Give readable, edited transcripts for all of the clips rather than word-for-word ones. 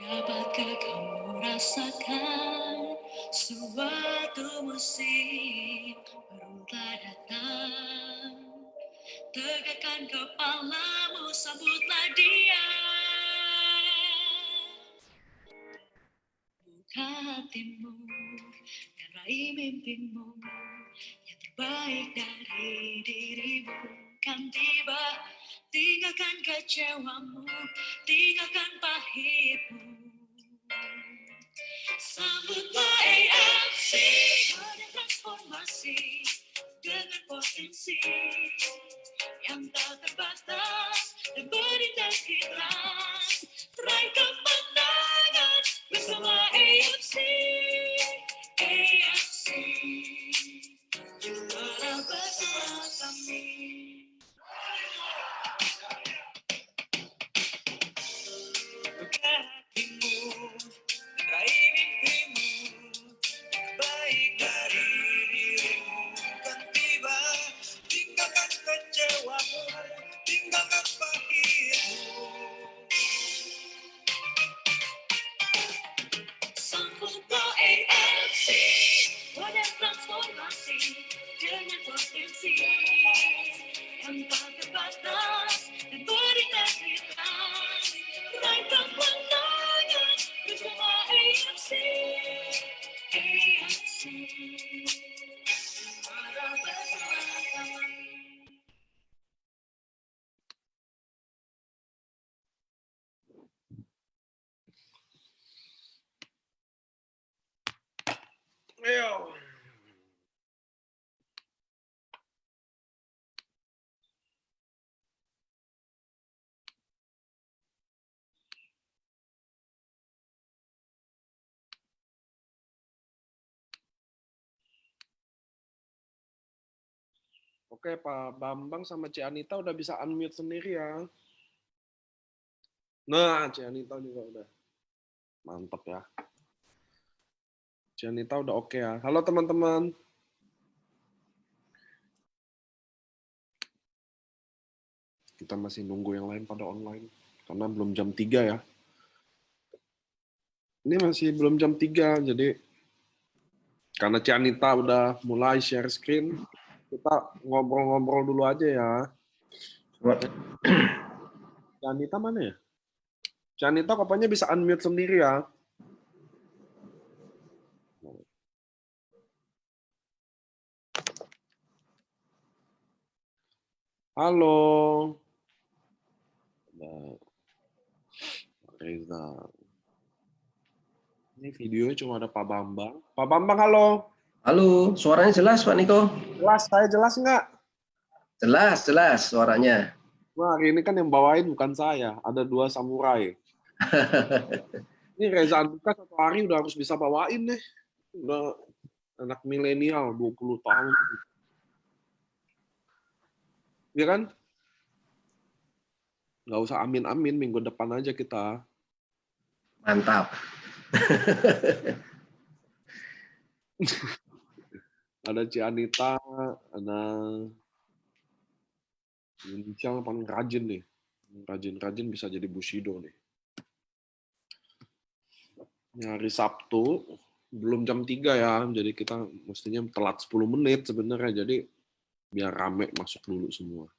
Dapatkah kamu rasakan suatu musim baru telah datang? Tegakkan kepalamu, sambutlah dia. Buka hatimu dan raih mimpimu. Yang terbaik dari dirimu kan tiba. Tinggalkan kecewamu, tinggalkan pahitmu. Sambutlah AFC, ada transformasi dengan potensi yang tak terbatas dan berintegritas. Raih kemenangan bersama AFC. AFC, juara bersama kami. Buka hatimu, raih mimpimu. Baik dari dirimu kan tiba. Tinggalkan kecewamu, tinggalkan pahitmu. Sambutlah AFC, wadah transformasi dengan potensi yang tak terbatas dan berintegritas. Raih kemenangan bersama AFC. AFC, juara bersama kami. Ayo. Oke, Pak Bambang sama Ci Anita udah bisa unmute sendiri ya. Nah, Ci Anita juga udah. Mantap ya. Ci Anita udah oke ya. Halo teman-teman. Kita masih nunggu yang lain pada online. Karena belum jam 3 ya. Ini masih belum jam 3, jadi karena Ci Anita udah mulai share screen, kita ngobrol-ngobrol dulu aja ya. Ci Anita mana ya? Ci Anita kopanya bisa unmute sendiri ya. Halo. Reza. Ini videonya cuma ada Pak Bambang. Pak Bambang, halo. Halo, suaranya jelas Pak Niko? Jelas, saya jelas nggak? Jelas, jelas suaranya. Wah, hari ini kan yang bawain bukan saya. Ada 2 samurai. Ini Reza Andika 1 hari udah harus bisa bawain deh. Udah anak milenial, 20 tahun. Ya kan? Nggak usah amin-amin, minggu depan aja kita. Mantap. Ada Ci Anita, ada Indonesia yang paling rajin nih. Rajin-rajin bisa jadi Bushido nih. Ini hari Sabtu, belum jam 3 ya, jadi kita mestinya telat 10 menit sebenarnya, jadi biar rame masuk dulu semua.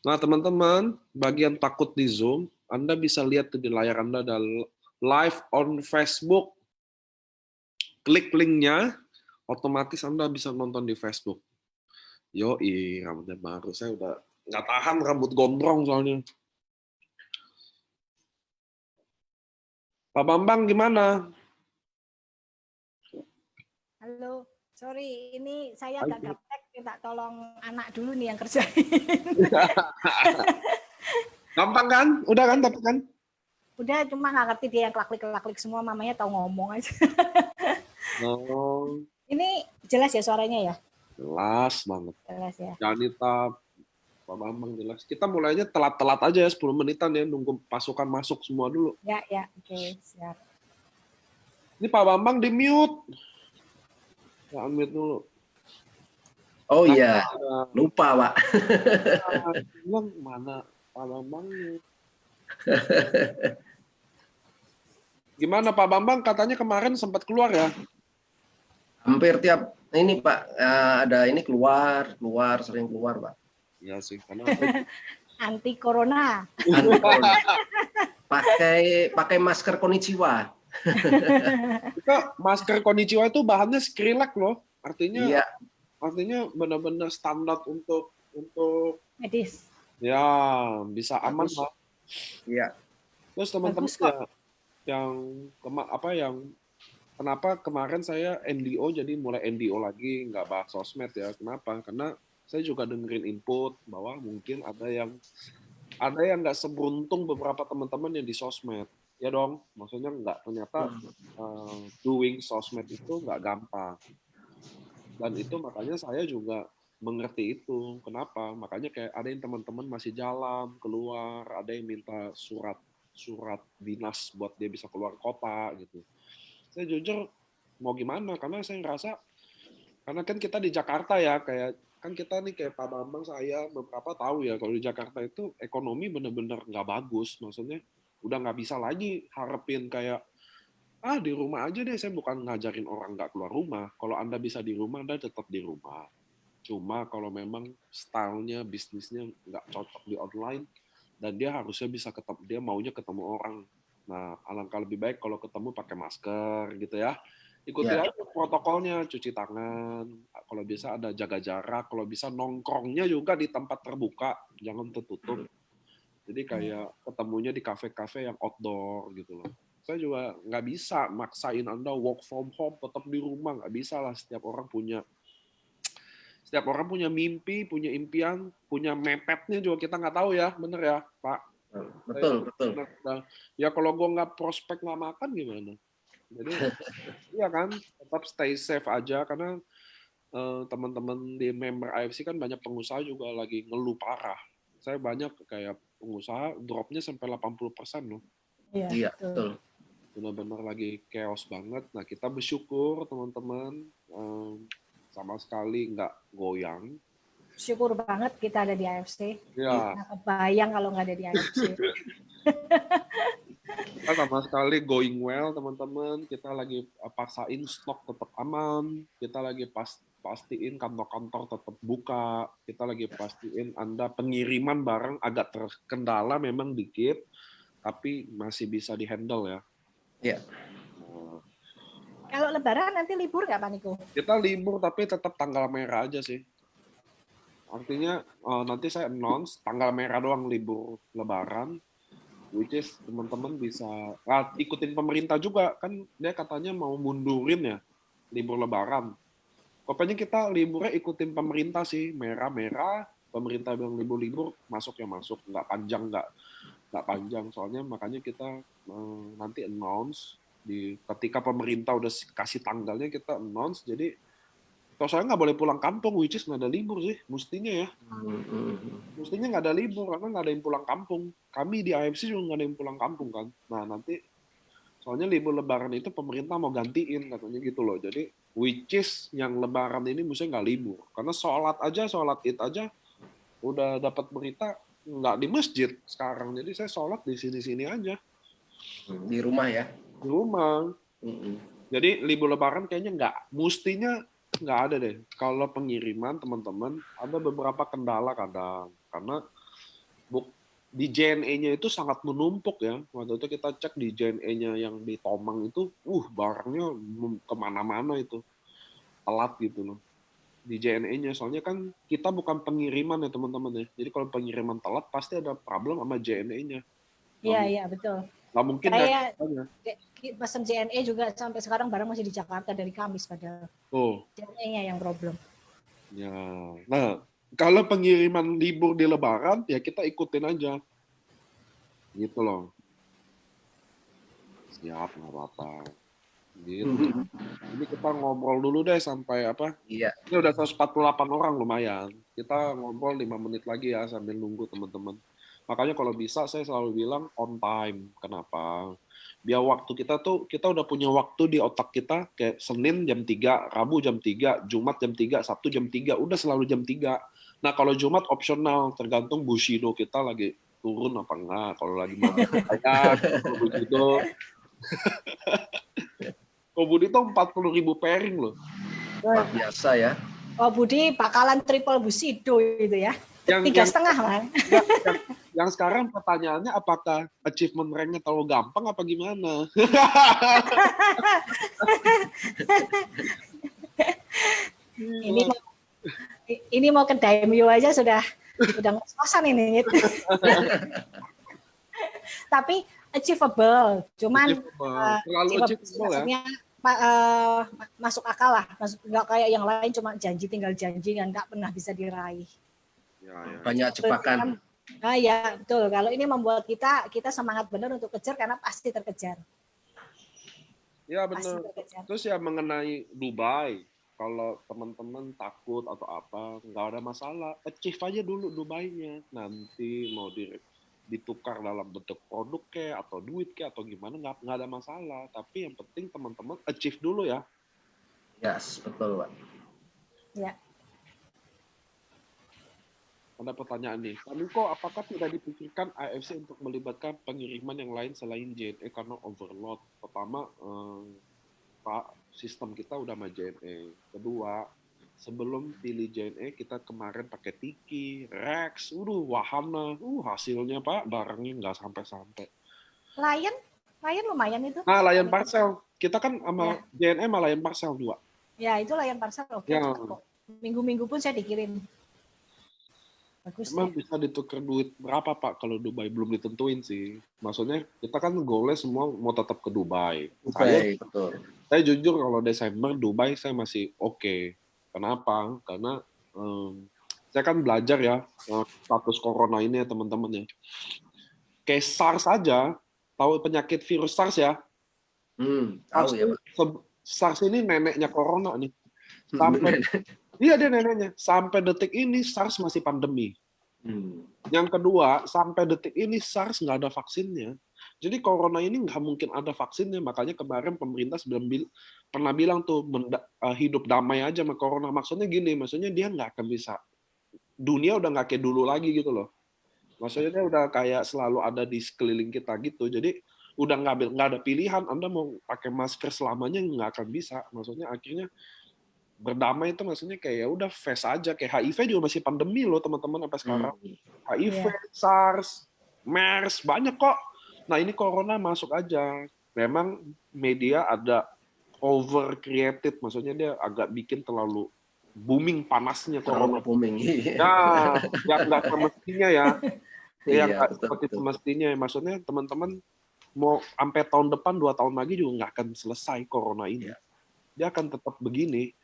Nah teman-teman, bagi yang takut di Zoom, Anda bisa lihat di layar Anda ada live on Facebook. Klik linknya, otomatis Anda bisa nonton di Facebook. Yoi, rambutnya baru. Saya udah nggak tahan rambut gondrong soalnya. Pak Bambang gimana? Halo, sorry, ini saya agak gaptek, minta tolong anak dulu nih yang kerjain. Gampang kan? Udah kan, tapi kan? Udah, cuma nggak ngerti dia yang klik-klik semua, mamanya tahu ngomong aja. Oh. Ini jelas ya suaranya ya? Jelas banget. Jelas ya. Janita, Pak Bambang jelas. Kita mulainya telat-telat aja ya, 10 menitan ya, nunggu pasukan masuk semua dulu. Ya, oke, siap. Ini Pak Bambang di mute. Ya, unmute dulu. Oh iya, lupa Pak. Bilang mana Pak Bambangnya? Gimana Pak Bambang? Katanya kemarin sempat keluar ya? Hampir tiap ini Pak, ada ini keluar, sering keluar Pak. Iya sih, karena Anti corona. Anti corona. Pakai masker konnichiwa. kita masker konnichiwa itu bahannya Skrillex loh. Artinya Iya, artinya benar-benar standar untuk Medis. ya bisa aman Bagus. lah. iya. Terus teman-teman Bagus kok. yang kenapa kemarin saya NDO jadi mulai NDO lagi nggak bahas sosmed ya? Kenapa? Karena saya juga dengerin input bahwa mungkin ada yang nggak seberuntung beberapa teman-teman yang di sosmed. Ya dong, maksudnya nggak ternyata doing sosmed itu nggak gampang. Dan itu makanya saya juga mengerti itu. Kenapa? Makanya kayak ada yang teman-teman masih jalan, keluar, ada yang minta surat dinas buat dia bisa keluar kota gitu. Saya jujur mau gimana? Karena saya ngerasa, karena kan kita di Jakarta ya, kayak kan kita nih kayak Pak Bambang, saya beberapa tahu ya kalau di Jakarta itu ekonomi bener-bener nggak bagus. Maksudnya udah nggak bisa lagi harapin kayak di rumah aja deh. Saya bukan ngajarin orang nggak keluar rumah. Kalau Anda bisa di rumah, Anda tetap di rumah. Cuma kalau memang stylenya, bisnisnya nggak cocok di online, dan dia harusnya bisa ketemu, dia maunya ketemu orang. Nah, alangkah lebih baik kalau ketemu pakai masker gitu ya. Ikuti Ya. aja protokolnya, cuci tangan, kalau bisa ada jaga jarak, kalau bisa nongkrongnya juga di tempat terbuka, jangan tertutup. Jadi kayak ketemunya di kafe-kafe yang outdoor gitu loh. Saya juga nggak bisa maksain Anda work from home, tetap di rumah. Nggak bisa lah, setiap orang punya mimpi, punya impian, punya mepetnya juga kita nggak tahu ya, bener ya Pak? Betul. Ya kalau gue nggak prospek nggak makan gimana? Jadi iya kan, tetap stay safe aja karena teman-teman di member AFC kan banyak pengusaha juga lagi ngeluh parah. Saya banyak kayak pengusaha dropnya sampai 80% loh. Iya, betul. Benar-benar lagi chaos banget. Nah, kita bersyukur teman-teman sama sekali nggak goyang. Syukur banget kita ada di AFC. Ya. Nggak kebayang kalau nggak ada di AFC. Kita sama sekali going well, teman-teman. Kita lagi paksain stok tetap aman. Kita lagi pastiin kantor-kantor tetap buka. Kita lagi pastiin Anda pengiriman barang agak terkendala memang dikit, tapi masih bisa dihandle ya. Iya. Kalau Lebaran nanti libur nggak Pak Niko? Kita libur tapi tetap tanggal merah aja sih. Artinya nanti saya announce tanggal merah doang libur Lebaran, which is teman-teman bisa ikutin pemerintah juga kan, dia katanya mau mundurin ya libur Lebaran. Pokoknya kita liburnya ikutin pemerintah sih, merah-merah, pemerintah bilang libur-libur, masuk ya masuk, nggak panjang soalnya, makanya kita nanti announce ketika pemerintah udah kasih tanggalnya kita announce. Jadi kalau saya nggak boleh pulang kampung, which is nggak ada libur sih, mestinya ya. Mestinya nggak ada libur karena nggak ada yang pulang kampung. Kami di AFC juga nggak ada yang pulang kampung kan. Nah nanti soalnya libur Lebaran itu pemerintah mau gantiin katanya gitu loh. Jadi which is yang Lebaran ini mestinya nggak libur karena sholat id aja udah dapat berita nggak di masjid sekarang. Jadi saya sholat di sini aja. Di rumah ya. Di rumah. Jadi libur Lebaran kayaknya mestinya nggak ada deh. Kalau pengiriman teman-teman ada beberapa kendala kadang karena di JNE-nya itu sangat menumpuk ya. Waktu itu kita cek di JNE-nya yang di Tomang itu, barangnya kemana-mana itu telat gitu loh. Di JNE-nya soalnya kan kita bukan pengiriman ya teman-teman ya. Jadi kalau pengiriman telat pasti ada problem sama JNE-nya. Iya betul. Nggak mungkin saya pesan JNE juga sampai sekarang barang masih di Jakarta dari Kamis padahal. JNE-nya yang problem. Ya, nah kalau pengiriman libur di Lebaran ya kita ikutin aja, gitu loh. Siap, nggak apa-apa. Gitu. Jadi kita ngobrol dulu deh sampai apa? Iya. Ini udah 148 orang lumayan. Kita ngobrol 5 menit lagi ya sambil nunggu teman-teman. Makanya kalau bisa saya selalu bilang on time. Kenapa? Biar waktu kita udah punya waktu di otak kita kayak Senin jam 3, Rabu jam 3, Jumat jam 3, Sabtu jam 3, udah selalu jam 3. Nah kalau Jumat opsional, tergantung Bushido kita lagi turun apa enggak. Kalau lagi makan kayak Bushido, Ko Budi tuh 40.000 pairing loh. Luar biasa ya. Oh Budi bakalan triple Bushido itu ya. Yang 3,5 Bang. Yang sekarang pertanyaannya apakah achievement rank-nya terlalu gampang apa gimana? Ini mau ke Daimyo aja sudah ngos-ngosan ini. Tapi achievable, cuman terlalu achievable ya. Masuk akal lah, nggak kayak yang lain cuma tinggal janji yang nggak pernah bisa diraih. Ya. Banyak jebakan. Nah ya betul, kalau ini membuat kita semangat benar untuk kejar karena pasti terkejar. Ya benar. Terus ya mengenai Dubai, kalau teman-teman takut atau apa, nggak ada masalah, achieve aja dulu Dubai-nya, nanti mau ditukar dalam bentuk produk atau duit atau gimana, nggak ada masalah. Tapi yang penting teman-teman achieve dulu ya. Yes, betul Pak. Ya. Ada pertanyaan nih, Pak Niko, apakah tidak dipikirkan AFC untuk melibatkan pengiriman yang lain selain JNE karena overload? Pertama, Pak, sistem kita udah sama JNE. Kedua, sebelum pilih JNE, kita kemarin pakai Tiki, Rex, Wahana, hasilnya Pak, barangnya nggak sampai-sampai. Lion lumayan itu. Nah, Lion Parcel. Kita kan sama JNE sama Lion Parcel 2. Ya, itu Lion Parcel oke. Ya. Minggu-minggu pun saya dikirim. Bagus. Emang bisa ditukar duit berapa Pak kalau Dubai? Belum ditentuin sih. Maksudnya kita kan goalnya semua mau tetap ke Dubai. Betul. Saya jujur kalau Desember Dubai saya masih oke. Kenapa? Karena saya kan belajar ya status corona ini ya teman-teman ya. Kayak SARS aja, tahu penyakit virus SARS ya? Tahu ya Pak. SARS ini neneknya corona nih. Iya dia neneknya. Sampai detik ini SARS masih pandemi. Yang kedua, sampai detik ini SARS nggak ada vaksinnya. Jadi corona ini nggak mungkin ada vaksinnya. Makanya kemarin pemerintah pernah bilang tuh hidup damai aja sama corona. Maksudnya gini, maksudnya dia nggak akan bisa. Dunia udah nggak kayak dulu lagi gitu loh. Maksudnya dia udah kayak selalu ada di sekeliling kita gitu. Jadi udah nggak ada pilihan. Anda mau pakai masker selamanya nggak akan bisa. Maksudnya akhirnya berdamai itu maksudnya kayak ya udah face aja, kayak HIV juga masih pandemi loh teman-teman sampai sekarang. HIV, SARS, MERS banyak kok. Nah ini corona masuk aja. Memang media ada over created, maksudnya dia agak bikin terlalu booming panasnya corona. Booming. Nah, yang nggak semestinya ya. Yang nggak betul, seperti semestinya. Maksudnya teman-teman mau sampai tahun depan 2 tahun lagi juga nggak akan selesai corona ini. Dia akan tetap begini.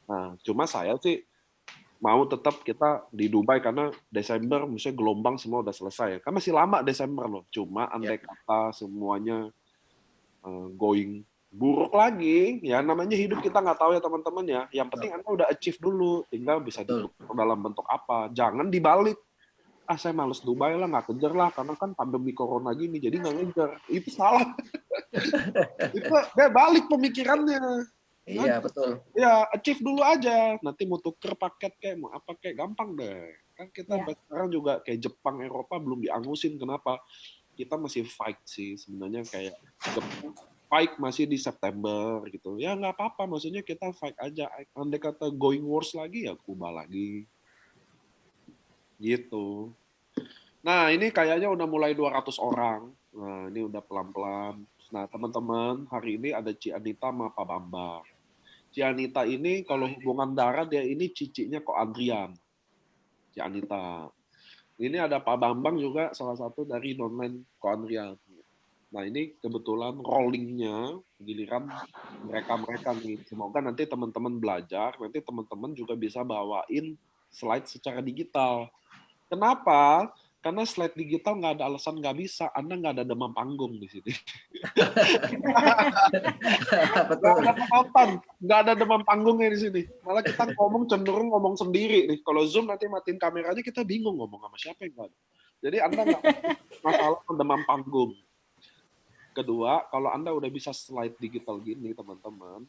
Nah, cuma saya sih mau tetap kita di Dubai karena Desember misalnya gelombang semua udah selesai. Kan masih lama Desember loh. Cuma andai kata semuanya going buruk lagi, ya namanya hidup kita nggak tahu ya teman-teman ya. Yang penting Anda udah achieve dulu, tinggal bisa ditukar dalam bentuk apa. Jangan dibalik. Saya males Dubai lah, nggak kejar lah, karena kan pandemi corona gini, jadi nggak ngejar. Itu salah. Itu dia balik pemikirannya. Iya betul. Ya achieve dulu aja. Nanti mau tuker paket kayak mau apa kayak gampang deh. Kan kita sekarang juga kayak Jepang, Eropa belum diangusin. Kenapa? Kita masih fight sih sebenarnya kayak Jepang fight masih di September gitu. Ya nggak apa-apa. Maksudnya kita fight aja. Andai kata going worse lagi ya Kuba lagi. Gitu. Nah ini kayaknya udah mulai 200 orang. Nah ini udah pelan-pelan. Nah teman-teman hari ini ada Ci Anita sama Pak Bambang. Ci Anita ini kalau hubungan darah dia ini cicinya Ko Adrian. Ci Anita. Ini ada Pak Bambang juga salah satu dari domain Ko Adrian. Nah ini kebetulan rollingnya giliran mereka nih. Semoga nanti teman-teman belajar, nanti teman-teman juga bisa bawain slide secara digital. Kenapa? Karena slide digital nggak ada alasan nggak bisa. Anda nggak ada demam panggung di sini. Nggak ada demam panggungnya di sini. Malah kita cenderung ngomong sendiri nih. Kalau Zoom nanti matiin kameranya kita bingung ngomong sama siapa yang nggak ada. Jadi Anda nggak masalah demam panggung. Kedua, kalau Anda udah bisa slide digital gini teman-teman,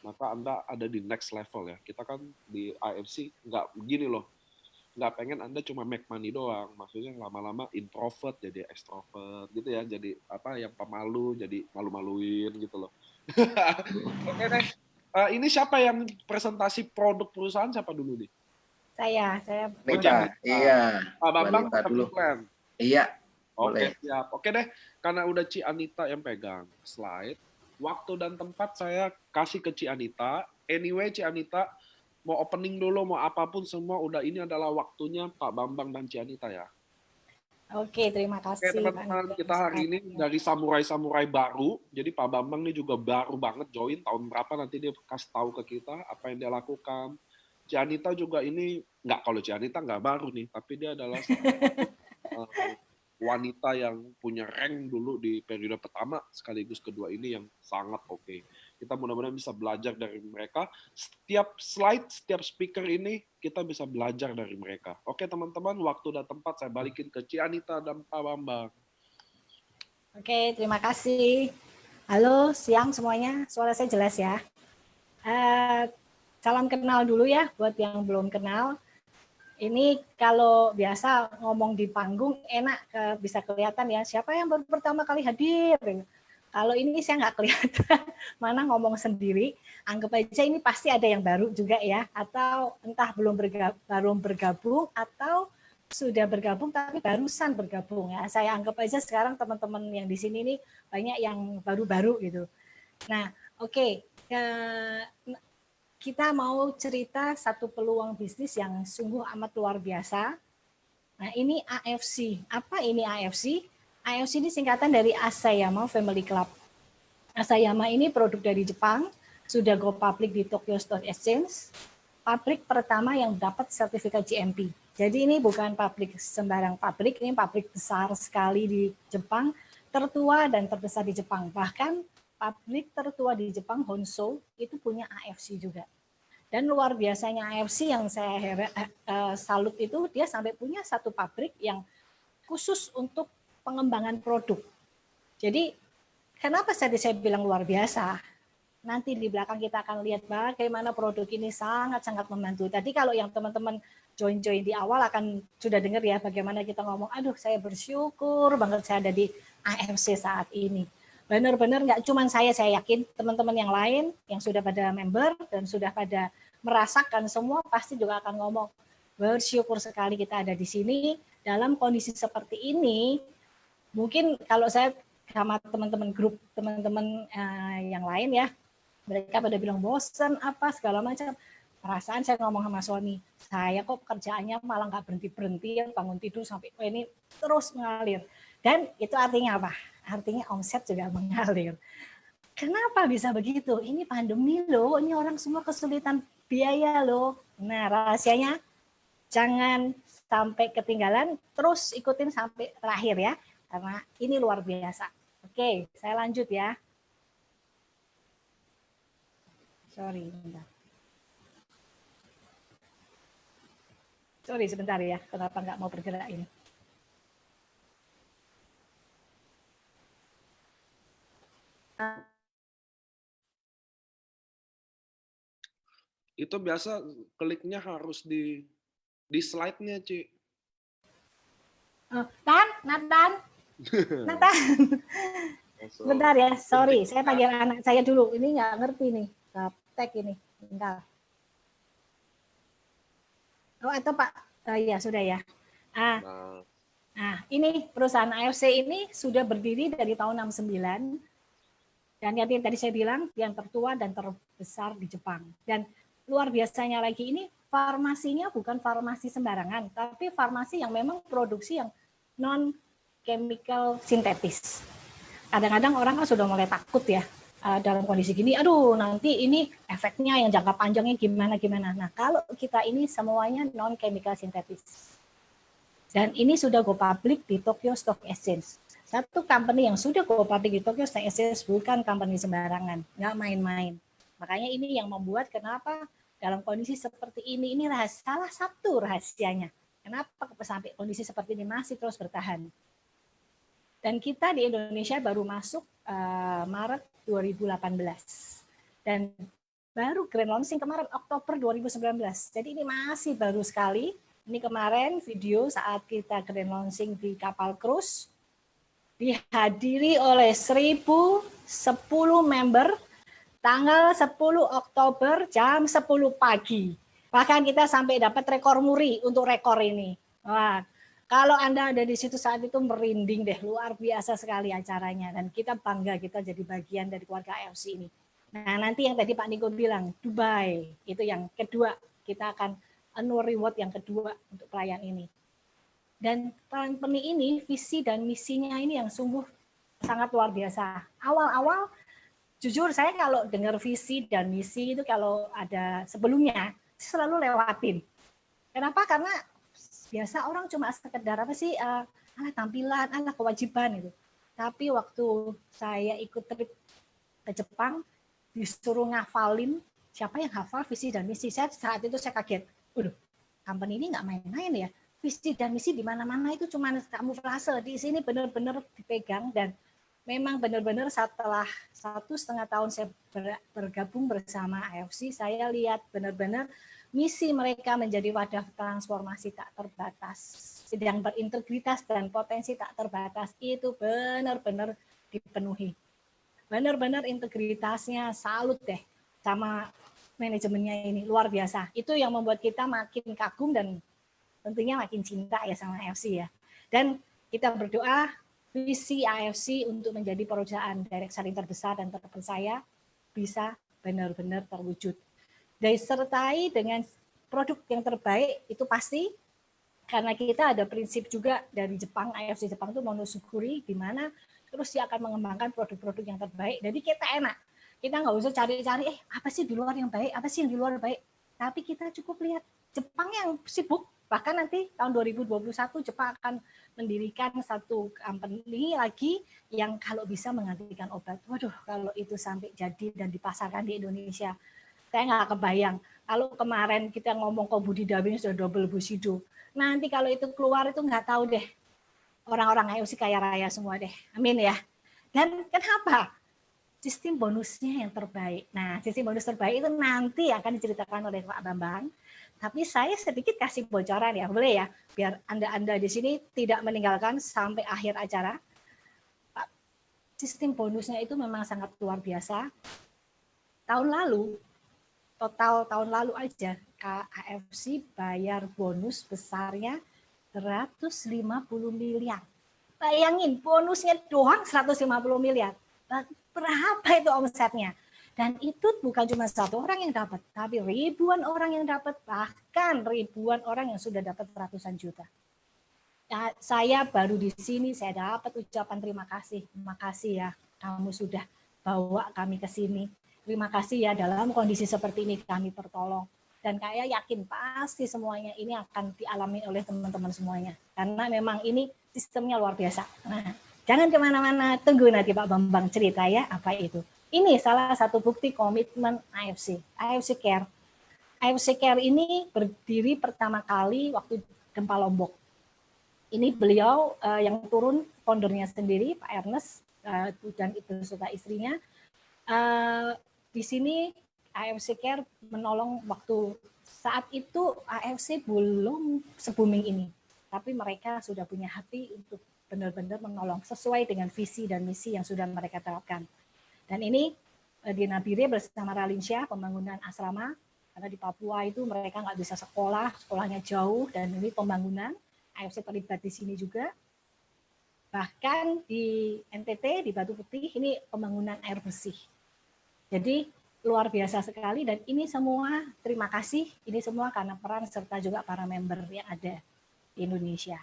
maka Anda ada di next level ya. Kita kan di AFC nggak begini loh. nggak pengen Anda cuma make money doang. Maksudnya lama-lama introvert jadi extrovert gitu ya. Jadi apa yang pemalu jadi malu-maluin gitu loh. Oke deh. Ini siapa yang presentasi produk perusahaan siapa dulu nih? Saya Nita, iya. Pak Bambang Wanita dulu. plan. Iya, Oke, boleh. siap. Oke deh, karena udah Ci Anita yang pegang slide, waktu dan tempat saya kasih ke Ci Anita. Anyway, Ci Anita mau opening dulu, mau apapun semua udah, ini adalah waktunya Pak Bambang dan Ci Anita ya. Oke, terima Oke kasih teman-teman, kita hari ini dari samurai-samurai baru. Jadi Pak Bambang ini juga baru banget join, tahun berapa nanti dia kasih tahu ke kita apa yang dia lakukan. Ci Anita juga ini, kalau Ci Anita nggak baru nih, tapi dia adalah wanita yang punya rank dulu di periode pertama sekaligus kedua ini yang sangat oke. Kita mudah-mudahan bisa belajar dari mereka. Setiap slide, setiap speaker ini kita bisa belajar dari mereka. Oke teman-teman, waktu dan tempat saya balikin ke Ci Anita dan Pak Bambang. Oke, terima kasih. Halo, siang semuanya. Suara saya jelas ya. Salam kenal dulu ya buat yang belum kenal. Ini kalau biasa ngomong di panggung enak bisa kelihatan ya siapa yang baru pertama kali hadir. Kalau ini saya nggak kelihatan, mana ngomong sendiri. Anggap aja ini pasti ada yang baru juga ya, atau entah belum bergabung atau sudah bergabung tapi barusan bergabung ya. Saya anggap aja sekarang teman-teman yang di sini nih banyak yang baru-baru gitu. Nah, oke. Kita mau cerita satu peluang bisnis yang sungguh amat luar biasa. Nah, ini AFC. Apa ini AFC? AFC ini singkatan dari Asayama Family Club. Asayama ini produk dari Jepang, sudah go public di Tokyo Stock Exchange. Pabrik pertama yang dapat sertifikat GMP. Jadi ini bukan pabrik sembarang pabrik, ini pabrik besar sekali di Jepang, tertua dan terbesar di Jepang. Bahkan pabrik tertua di Jepang, Honsou, itu punya AFC juga. Dan luar biasanya AFC yang saya salut itu dia sampai punya satu pabrik yang khusus untuk pengembangan produk. Jadi kenapa saya bilang luar biasa? Nanti di belakang kita akan lihat bagaimana produk ini sangat-sangat membantu. Tadi kalau yang teman-teman join di awal akan sudah dengar ya bagaimana kita ngomong, aduh saya bersyukur banget saya ada di AFC saat ini. Benar-benar nggak cuma saya yakin teman-teman yang lain yang sudah pada member dan sudah pada merasakan semua pasti juga akan ngomong bersyukur sekali kita ada di sini dalam kondisi seperti ini. Mungkin kalau saya sama teman-teman grup teman-teman yang lain ya, mereka pada bilang bosan apa segala macam. Perasaan saya ngomong sama suami, saya kok kerjaannya malah nggak berhenti bangun tidur sampai ini terus mengalir. Dan itu artinya apa? Artinya omset juga mengalir. Kenapa bisa begitu? Ini pandemi loh, ini orang semua kesulitan biaya loh. Nah, rahasianya jangan sampai ketinggalan, terus ikutin sampai terakhir ya, karena ini luar biasa. Oke, saya lanjut ya. Sorry, sebentar ya, kenapa nggak mau bergerak ini. Itu biasa kliknya harus di slide-nya, Ci. Nathan. Bentar ya, sorry, saya panggil anak saya dulu. Ini nggak ngerti nih, gaptek ini. Bentar. Oh, atau Pak, ya sudah ya. Nah, ini perusahaan AFC ini sudah berdiri dari tahun 69. Dan yang tadi saya bilang, yang tertua dan terbesar di Jepang. Dan luar biasanya lagi ini, farmasinya bukan farmasi sembarangan, tapi farmasi yang memang produksi yang non-chemical sintetis. Kadang-kadang orang kan sudah mulai takut ya, dalam kondisi gini, aduh nanti ini efeknya yang jangka panjangnya gimana. Nah, kalau kita ini semuanya non-chemical sintetis. Dan ini sudah go public di Tokyo Stock Exchange. Satu company yang sudah go public di Tokyo Stock Exchange bukan company sembarangan, nggak main-main. Makanya ini yang membuat kenapa dalam kondisi seperti ini salah satu rahasianya. Kenapa sampai kondisi seperti ini masih terus bertahan. Dan kita di Indonesia baru masuk Maret 2018. Dan baru grand launching kemarin Oktober 2019. Jadi ini masih baru sekali. Ini kemarin video saat kita grand launching di kapal cruise, dihadiri oleh 1.010 member tanggal 10 Oktober jam 10 pagi. Bahkan kita sampai dapat rekor muri untuk rekor ini. Wah, kalau Anda ada di situ saat itu merinding deh, luar biasa sekali acaranya. Dan kita bangga kita jadi bagian dari keluarga AFC ini. Nah, nanti yang tadi Pak Niko bilang, Dubai, itu yang kedua. Kita akan annual reward yang kedua untuk perayaan ini. Dan company ini, visi dan misinya ini yang sungguh sangat luar biasa. Awal-awal, jujur saya kalau dengar visi dan misi itu kalau ada sebelumnya, selalu lewatin. Kenapa? Karena biasa orang cuma sekedar apa sih, tampilan, kewajiban itu. Tapi waktu saya ikut trip ke Jepang, disuruh ngafalin, siapa yang hafal visi dan misi. Saat itu saya kaget. Waduh, company ini nggak main-main ya. Visi dan misi di mana-mana itu cuma kamuflase. Di sini benar-benar dipegang dan memang benar-benar setelah 1,5 tahun saya bergabung bersama AFC, saya lihat benar-benar misi mereka menjadi wadah transformasi tak terbatas, yang berintegritas dan potensi tak terbatas itu benar-benar dipenuhi. Benar-benar integritasnya salut deh sama manajemennya ini, luar biasa. Itu yang membuat kita makin kagum dan tentunya makin cinta ya sama AFC ya. Dan kita berdoa visi AFC untuk menjadi perusahaan direct selling terbesar dan terpercaya bisa benar-benar terwujud. Disertai dengan produk yang terbaik itu pasti, karena kita ada prinsip juga dari Jepang, AFC Jepang itu monosyukuri, di mana terus dia akan mengembangkan produk-produk yang terbaik. Jadi kita enak, kita nggak usah cari-cari, apa sih di luar yang baik, apa sih yang di luar baik. Tapi kita cukup lihat Jepang yang sibuk, bahkan nanti tahun 2021 Jepang akan mendirikan satu company lagi yang kalau bisa menggantikan obat. Waduh, kalau itu sampai jadi dan dipasarkan di Indonesia, saya nggak kebayang. Kalau kemarin kita ngomong kok budidaya sudah double Bushido, nanti kalau itu keluar itu nggak tahu deh. Orang-orang AFC kaya raya semua deh. Amin ya. Dan kenapa? Sistem bonusnya yang terbaik. Nah, sistem bonus terbaik itu nanti akan diceritakan oleh Pak Bambang. Tapi saya sedikit kasih bocoran ya, boleh ya, biar Anda di sini tidak meninggalkan sampai akhir acara. Sistem bonusnya itu memang sangat luar biasa. Total tahun lalu aja, KAFC bayar bonus besarnya 150 miliar. Bayangin, bonusnya doang 150 miliar. Berapa itu omsetnya? Dan itu bukan cuma satu orang yang dapat, tapi ribuan orang yang dapat, bahkan ribuan orang yang sudah dapat ratusan juta. Ya, saya baru di sini, saya dapat ucapan terima kasih. Terima kasih ya, kamu sudah bawa kami ke sini. Terima kasih ya, dalam kondisi seperti ini kami tertolong. Dan saya yakin pasti semuanya ini akan dialami oleh teman-teman semuanya. Karena memang ini sistemnya luar biasa. Nah, jangan kemana-mana, tunggu nanti Pak Bambang cerita ya, apa itu. Ini salah satu bukti komitmen AFC Care. AFC Care ini berdiri pertama kali waktu gempa Lombok. Ini beliau yang turun, foundernya sendiri, Pak Ernest, dan itu serta istrinya. Di sini AFC Care menolong waktu saat itu AFC belum se-booming ini. Tapi mereka sudah punya hati untuk benar-benar menolong sesuai dengan visi dan misi yang sudah mereka terapkan. Dan ini di Nabire bersama Ralinsyah, pembangunan asrama, karena di Papua itu mereka nggak bisa sekolah, sekolahnya jauh, dan ini pembangunan, AFC terlibat di sini juga. Bahkan di NTT, di Batu Putih, ini pembangunan air bersih. Jadi luar biasa sekali, dan ini semua terima kasih, ini semua karena peran serta juga para member yang ada di Indonesia.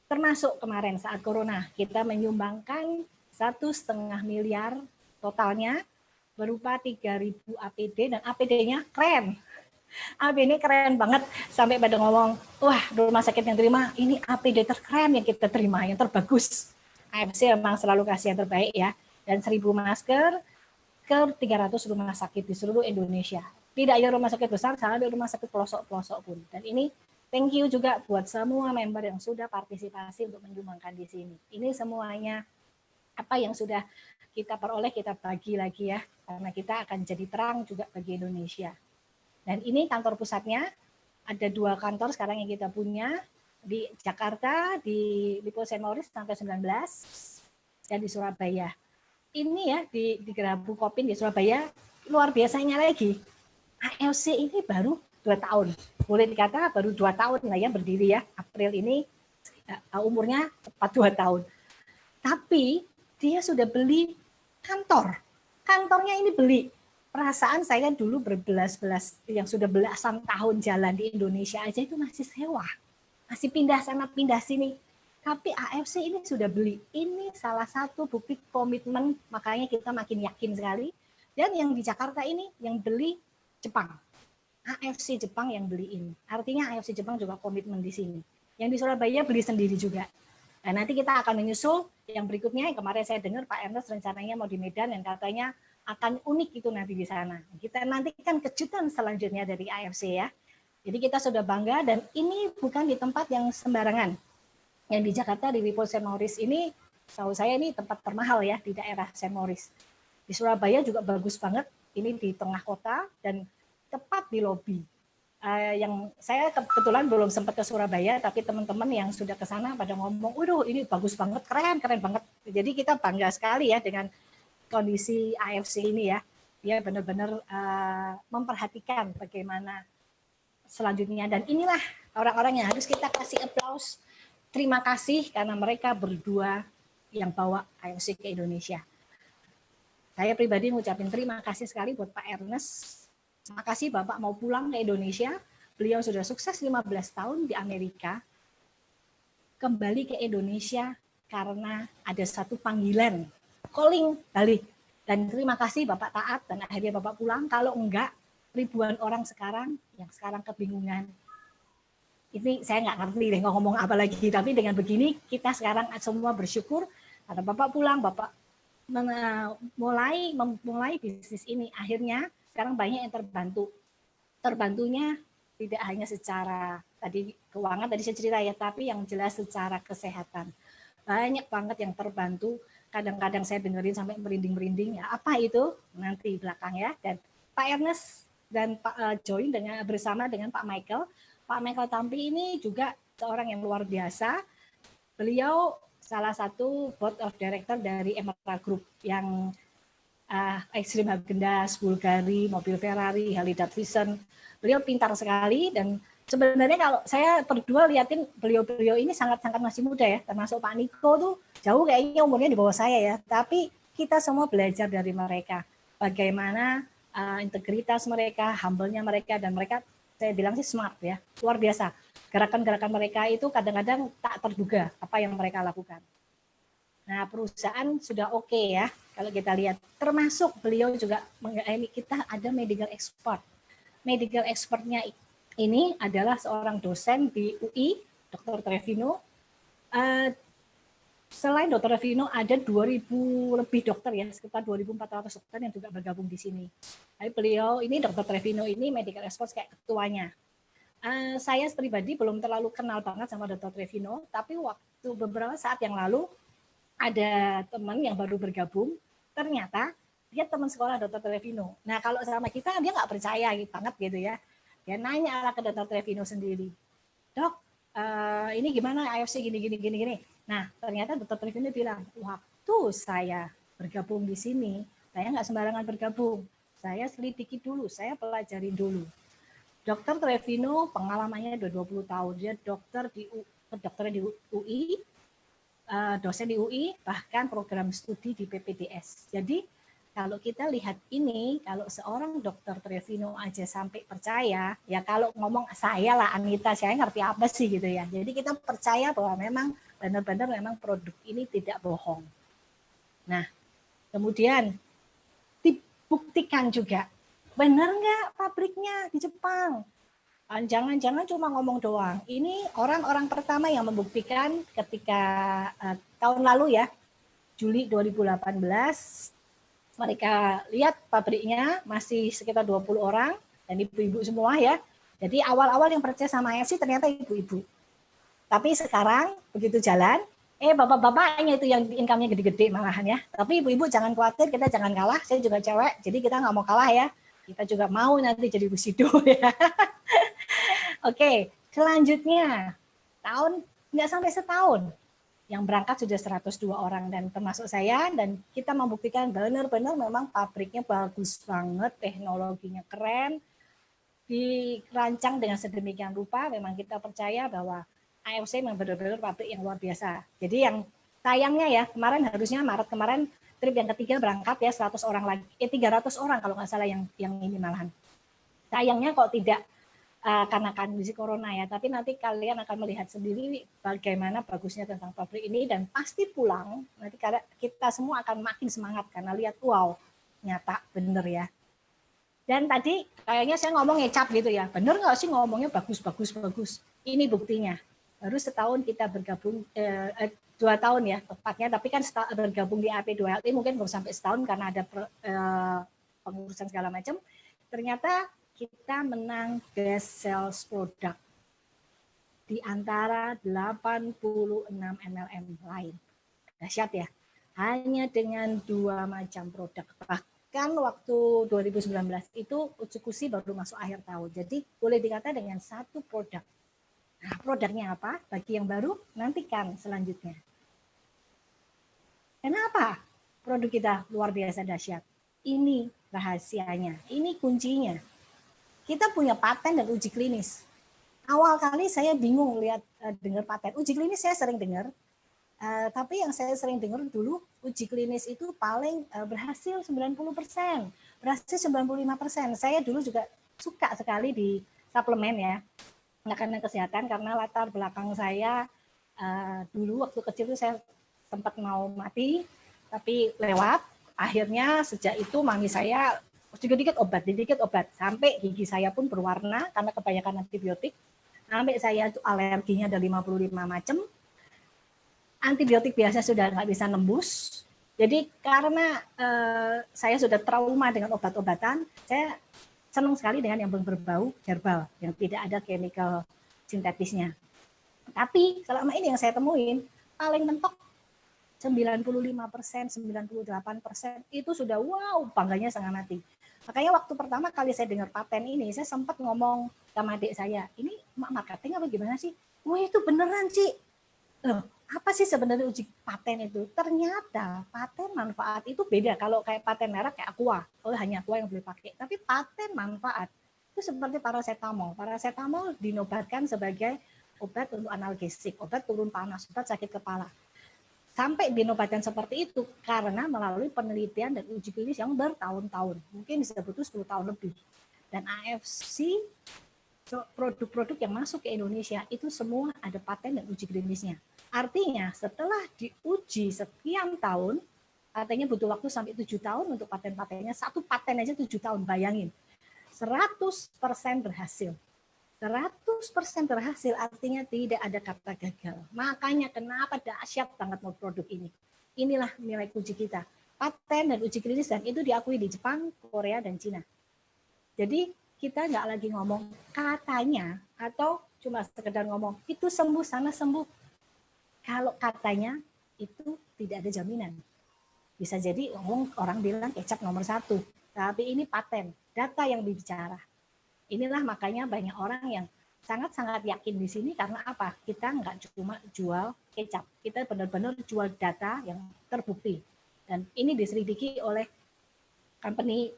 Termasuk kemarin saat Corona, kita menyumbangkan 1,5 miliar totalnya berupa 3.000 APD, dan APD-nya keren. APD ini keren banget, sampai pada ngomong, wah rumah sakit yang terima, ini APD terkeren yang kita terima, yang terbagus. AFC memang selalu kasih yang terbaik ya, dan 1.000 masker ke 300 rumah sakit di seluruh Indonesia. Tidak hanya rumah sakit besar, sampai rumah sakit pelosok-pelosok pun. Dan ini thank you juga buat semua member yang sudah partisipasi untuk menyumbangkan di sini. Ini semuanya apa yang sudah kita peroleh, kita bagi lagi ya, karena kita akan jadi terang juga bagi Indonesia. Dan ini kantor pusatnya, ada 2 kantor sekarang yang kita punya, di Jakarta, di Lipo Saint Maurice sampai 19, dan di Surabaya. Ini ya, di Gerabu Kopin di Surabaya, luar biasanya lagi, AFC ini baru 2 tahun. Boleh dikata baru 2 tahun lah ya berdiri ya. April ini umurnya tepat 2 tahun. Tapi dia sudah beli kantor. Kantornya ini beli. Perasaan saya dulu berbelas-belas yang sudah belasan tahun jalan di Indonesia aja itu masih sewa. Masih pindah sana pindah sini. Tapi AFC ini sudah beli. Ini salah satu bukti komitmen, makanya kita makin yakin sekali. Dan yang di Jakarta ini yang beli Jepang. AFC Jepang yang beliin. Artinya AFC Jepang juga komitmen di sini. Yang di Surabaya beli sendiri juga. Dan nanti kita akan menyusul yang berikutnya. Kemarin saya dengar Pak Ernest rencananya mau di Medan dan katanya akan unik itu nanti di sana. Kita nantikan kejutan selanjutnya dari AFC ya. Jadi kita sudah bangga dan ini bukan di tempat yang sembarangan. Yang di Jakarta di Lipo Saint Maurice ini, tahu saya ini tempat termahal ya di daerah Saint Maurice. Di Surabaya juga bagus banget. Ini di tengah kota dan tepat di lobi. Yang saya kebetulan belum sempat ke Surabaya, tapi teman-teman yang sudah ke sana pada ngomong, waduh ini bagus banget, keren banget. Jadi kita bangga sekali ya dengan kondisi AFC ini ya. Dia benar-benar memperhatikan bagaimana selanjutnya. Dan inilah orang-orang yang harus kita kasih aplaus. Terima kasih karena mereka berdua yang bawa AFC ke Indonesia. Saya pribadi mengucapkan terima kasih sekali buat Pak Ernest. Terima kasih Bapak mau pulang ke Indonesia. Beliau sudah sukses 15 tahun di Amerika. Kembali ke Indonesia karena ada satu panggilan. Calling balik. Dan terima kasih Bapak taat dan akhirnya Bapak pulang. Kalau enggak, ribuan orang sekarang yang sekarang kebingungan. Ini saya nggak ngerti deh ngomong apa lagi. Tapi dengan begini kita sekarang semua bersyukur karena Bapak pulang, Bapak memulai bisnis ini. Akhirnya sekarang banyak yang terbantu. Terbantunya tidak hanya secara tadi keuangan tadi saya cerita ya, tapi yang jelas secara kesehatan. Banyak banget yang terbantu. Kadang-kadang saya dengerin sampai merinding-merinding. Ya, apa itu? Nanti belakang ya. Dan Pak Ernest dan Pak Join bersama dengan Pak Michael. Pak Michael Tampi ini juga seorang yang luar biasa. Beliau salah satu board of director dari Emerald Group yang Extreme Haagen-Dazs, Bulgari, mobil Ferrari, Harley Davidson. Beliau pintar sekali dan sebenarnya kalau saya berdua liatin beliau-beliau ini sangat-sangat masih muda ya, termasuk Pak Niko tuh jauh kayaknya umurnya di bawah saya ya, tapi kita semua belajar dari mereka. Bagaimana integritas mereka, humble-nya mereka, dan mereka saya bilang sih smart ya, luar biasa. Gerakan-gerakan mereka itu kadang-kadang tak terduga apa yang mereka lakukan. Nah, perusahaan sudah oke ya, kalau kita lihat. Termasuk beliau juga, kita ada medical expert. Medical expertnya ini adalah seorang dosen di UI, Dr. Trevino. Selain Dr. Trevino, ada 2.000 lebih dokter ya, sekitar 2.400 dokter yang juga bergabung di sini. Jadi beliau ini, Dr. Trevino ini medical expert kayak ketuanya. Saya pribadi belum terlalu kenal banget sama Dr. Trevino, tapi waktu beberapa saat yang lalu, ada teman yang baru bergabung, ternyata dia teman sekolah Dr. Trevino. Nah kalau sama kita dia nggak percaya banget gitu ya. Dia nanya ke Dr. Trevino sendiri, dok ini gimana AFC gini. Nah ternyata Dr. Trevino bilang, waktu saya bergabung di sini, saya nggak sembarangan bergabung. Saya selidiki dulu, saya pelajarin dulu. Dr. Trevino pengalamannya udah 20 tahun, dia dokter di UI, dosen di UI, bahkan program studi di PPDS. Jadi kalau kita lihat ini, kalau seorang Dr. Trevino aja sampai percaya, ya kalau ngomong saya lah Anita, saya ngerti apa sih gitu ya. Jadi kita percaya bahwa memang benar-benar memang produk ini tidak bohong. Nah, kemudian dibuktikan juga, benar nggak pabriknya di Jepang? Jangan-jangan cuma ngomong doang. Ini orang-orang pertama yang membuktikan ketika tahun lalu ya, Juli 2018, mereka lihat pabriknya masih sekitar 20 orang, dan ibu-ibu semua ya. Jadi awal-awal yang percaya sama AFC ternyata ibu-ibu. Tapi sekarang begitu jalan, bapak-bapaknya itu yang income-nya gede-gede malahan ya. Tapi ibu-ibu jangan khawatir, kita jangan kalah, saya juga cewek, jadi kita nggak mau kalah ya. Kita juga mau nanti jadi busido ya. Oke, selanjutnya tahun nggak sampai setahun yang berangkat sudah 102 orang dan termasuk saya, dan kita membuktikan benar-benar memang pabriknya bagus banget, teknologinya keren, dirancang dengan sedemikian rupa. Memang kita percaya bahwa AFC memang benar-benar pabrik yang luar biasa. Jadi yang sayangnya ya, kemarin harusnya Maret kemarin trip yang ketiga berangkat ya 100 orang lagi, 300 orang kalau nggak salah yang ini malahan. Sayangnya kok tidak karena kondisi corona ya, tapi nanti kalian akan melihat sendiri bagaimana bagusnya tentang pabrik ini, dan pasti pulang nanti kita semua akan makin semangat karena lihat wow, nyata bener ya. Dan tadi kayaknya saya ngomong ngecap gitu ya, bener nggak sih ngomongnya bagus. Ini buktinya, baru setahun kita bergabung, 2 tahun ya tepatnya, tapi kan bergabung di AP2LT mungkin baru sampai setahun karena ada pengurusan segala macam. Ternyata kita menang best sales product di antara 86 MLM lain. Dahsyat ya, hanya dengan 2 macam produk. Bahkan waktu 2019 itu Utsukushi baru masuk akhir tahun, jadi boleh dikatakan dengan 1 produk. Nah, produknya apa? Bagi yang baru, nantikan selanjutnya. Kenapa produk kita luar biasa dahsyat? Ini rahasianya, ini kuncinya. Kita punya paten dan uji klinis. Awal kali saya bingung dengar paten. Uji klinis saya sering dengar, tapi yang saya sering dengar dulu, uji klinis itu paling berhasil 90%, berhasil 95%. Saya dulu juga suka sekali di suplemen ya, makanan kesehatan, karena latar belakang saya dulu waktu kecil itu saya sempat mau mati, tapi lewat. Akhirnya sejak itu mami saya dikit obat, sampai gigi saya pun berwarna karena kebanyakan antibiotik. Sampai saya itu alerginya ada 55 macam. Antibiotik biasa sudah nggak bisa nembus. Jadi karena saya sudah trauma dengan obat-obatan, saya senang sekali dengan yang berbau herbal, yang tidak ada chemical sintetisnya. Tapi selama ini yang saya temuin, paling mentok 95%, 98% itu sudah wow, bangganya setengah mati. Makanya waktu pertama kali saya dengar paten ini, saya sempat ngomong sama adik saya, ini marketing apa gimana sih? Wah itu beneran sih. Loh, apa sih sebenarnya uji paten itu? Ternyata paten manfaat itu beda. Kalau kayak paten merek kayak Aqua, hanya Aqua yang boleh pakai. Tapi paten manfaat itu seperti paracetamol. Paracetamol dinobatkan sebagai obat untuk analgesik, obat turun panas, obat sakit kepala. Sampai dinobatkan seperti itu karena melalui penelitian dan uji klinis yang bertahun-tahun, mungkin bisa butuh 10 tahun lebih. Dan AFC, produk-produk yang masuk ke Indonesia itu semua ada paten dan uji klinisnya. Artinya setelah diuji sekian tahun, katanya butuh waktu sampai 7 tahun untuk paten-patennya. 1 paten aja 7 tahun, bayangin. 100% berhasil. 100% berhasil artinya tidak ada kata gagal. Makanya kenapa dahsyat banget mau produk ini. Inilah nilai kunci kita. Paten dan uji klinis, dan itu diakui di Jepang, Korea, dan Cina. Jadi kita nggak lagi ngomong katanya atau cuma sekedar ngomong itu sembuh sana sembuh. Kalau katanya itu tidak ada jaminan. Bisa jadi orang bilang kecap nomor 1, tapi ini paten, data yang berbicara. Inilah makanya banyak orang yang sangat-sangat yakin di sini karena apa? Kita nggak cuma jual kecap, kita benar-benar jual data yang terbukti. Dan ini diselidiki oleh company,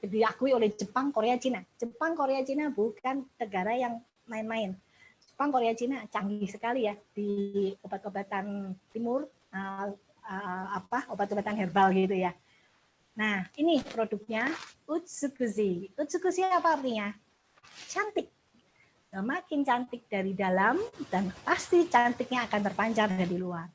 diakui oleh Jepang, Korea, Cina. Jepang, Korea, Cina bukan negara yang main-main. Jepang, Korea, Cina canggih sekali ya di obat-obatan timur, obat-obatan herbal gitu ya. Nah, ini produknya Utsukushi. Utsukushi apa artinya? Cantik. Semakin cantik dari dalam dan pasti cantiknya akan terpancar dari luar.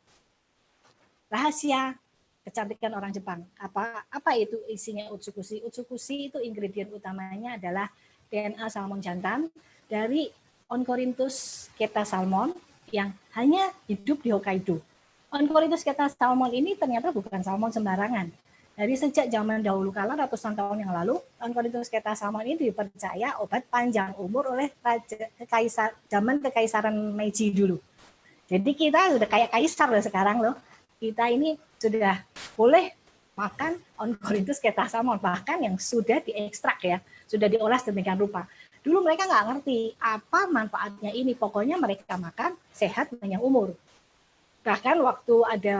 Rahasia kecantikan orang Jepang. Apa itu isinya Utsukushi? Utsukushi itu ingredient utamanya adalah DNA salmon jantan dari Oncorhynchus keta salmon yang hanya hidup di Hokkaido. Oncorhynchus keta salmon ini ternyata bukan salmon sembarangan. Dari sejak zaman dahulu kala ratusan tahun yang lalu, Oncorhynchus keta salmon ini dipercaya obat panjang umur oleh zaman kekaisaran Meiji dulu. Jadi kita udah kayak kaisar loh sekarang loh. Kita ini sudah boleh makan Oncorhynchus keta salmon, bahkan yang sudah diekstrak ya, sudah diolah sedemikian rupa. Dulu mereka nggak ngerti apa manfaatnya ini. Pokoknya mereka makan sehat panjang umur. Bahkan waktu ada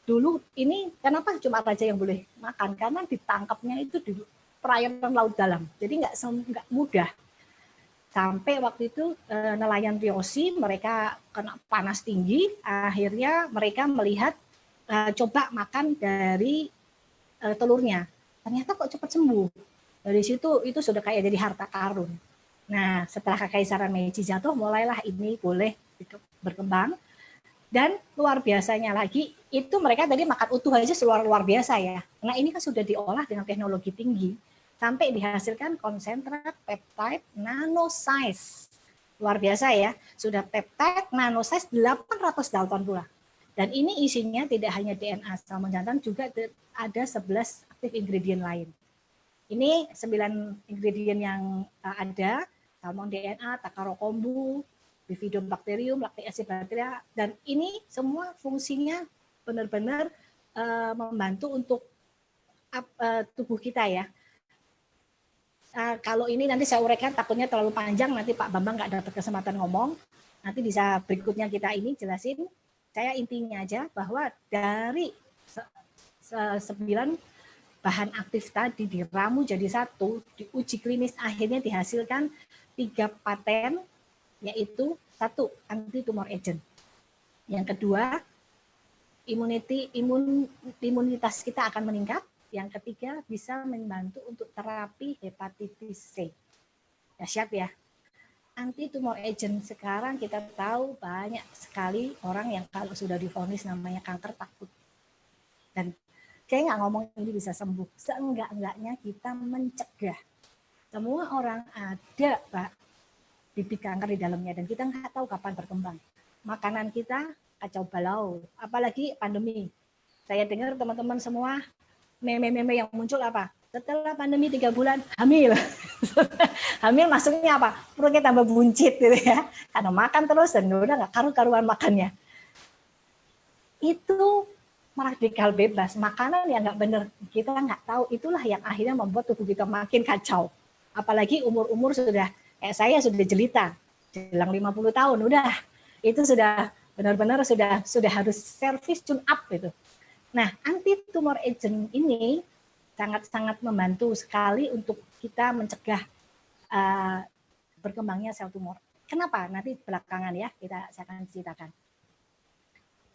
dulu ini kenapa cuma raja yang boleh makan? Karena ditangkapnya itu di perairan laut dalam. Jadi nggak mudah. Sampai waktu itu nelayan Ryoshi mereka kena panas tinggi, akhirnya mereka melihat coba makan dari telurnya. Ternyata kok cepat sembuh. Dari situ itu sudah kayak jadi harta karun. Nah, setelah Kekaisaran Meiji jatuh, mulailah ini boleh berkembang. Dan luar biasanya lagi, itu mereka tadi makan utuh aja luar biasa ya. Nah, ini kan sudah diolah dengan teknologi tinggi. Sampai dihasilkan konsentrat peptide nanosize. Luar biasa ya, sudah peptide nanosize 800 Dalton pula. Dan ini isinya tidak hanya DNA salmon jantan, juga ada 11 aktif ingredient lain. Ini 9 ingredient yang ada, salmon DNA, takaro kombu, bifidobacterium, lactobacillus, dan ini semua fungsinya benar-benar membantu untuk tubuh kita ya. Kalau ini nanti saya uraikan takutnya terlalu panjang, nanti Pak Bambang nggak dapat kesempatan ngomong. Nanti bisa berikutnya kita ini jelasin. Saya intinya aja bahwa dari 9 bahan aktif tadi diramu jadi satu, diuji klinis akhirnya dihasilkan 3 paten, yaitu 1 anti tumor agent. Yang kedua, imunitas kita akan meningkat. Yang ketiga, bisa membantu untuk terapi hepatitis C. Dahsyat ya. Anti tumor agent sekarang kita tahu banyak sekali orang yang kalau sudah divonis namanya kanker takut. Dan saya nggak ngomong ini bisa sembuh. Seenggak-enggaknya kita mencegah. Semua orang ada Pak bibit kanker di dalamnya dan kita nggak tahu kapan berkembang. Makanan kita kacau balau, apalagi pandemi. Saya dengar teman-teman semua meme-meme yang muncul apa? Setelah pandemi 3 bulan hamil. Hamil masuknya apa? Perutnya tambah buncit gitu ya. Karena makan terus dan udah nggak karu-karuan makannya. Itu radikal bebas. Makanan yang nggak benar. Kita nggak tahu. Itulah yang akhirnya membuat tubuh kita makin kacau. Apalagi umur-umur sudah, kayak saya sudah jelita. Jelang 50 tahun. Udah. Itu sudah benar-benar sudah harus servis tune up gitu. Nah, anti tumor agent ini sangat-sangat membantu sekali untuk kita mencegah berkembangnya sel tumor. Kenapa? Nanti belakangan ya saya akan ceritakan.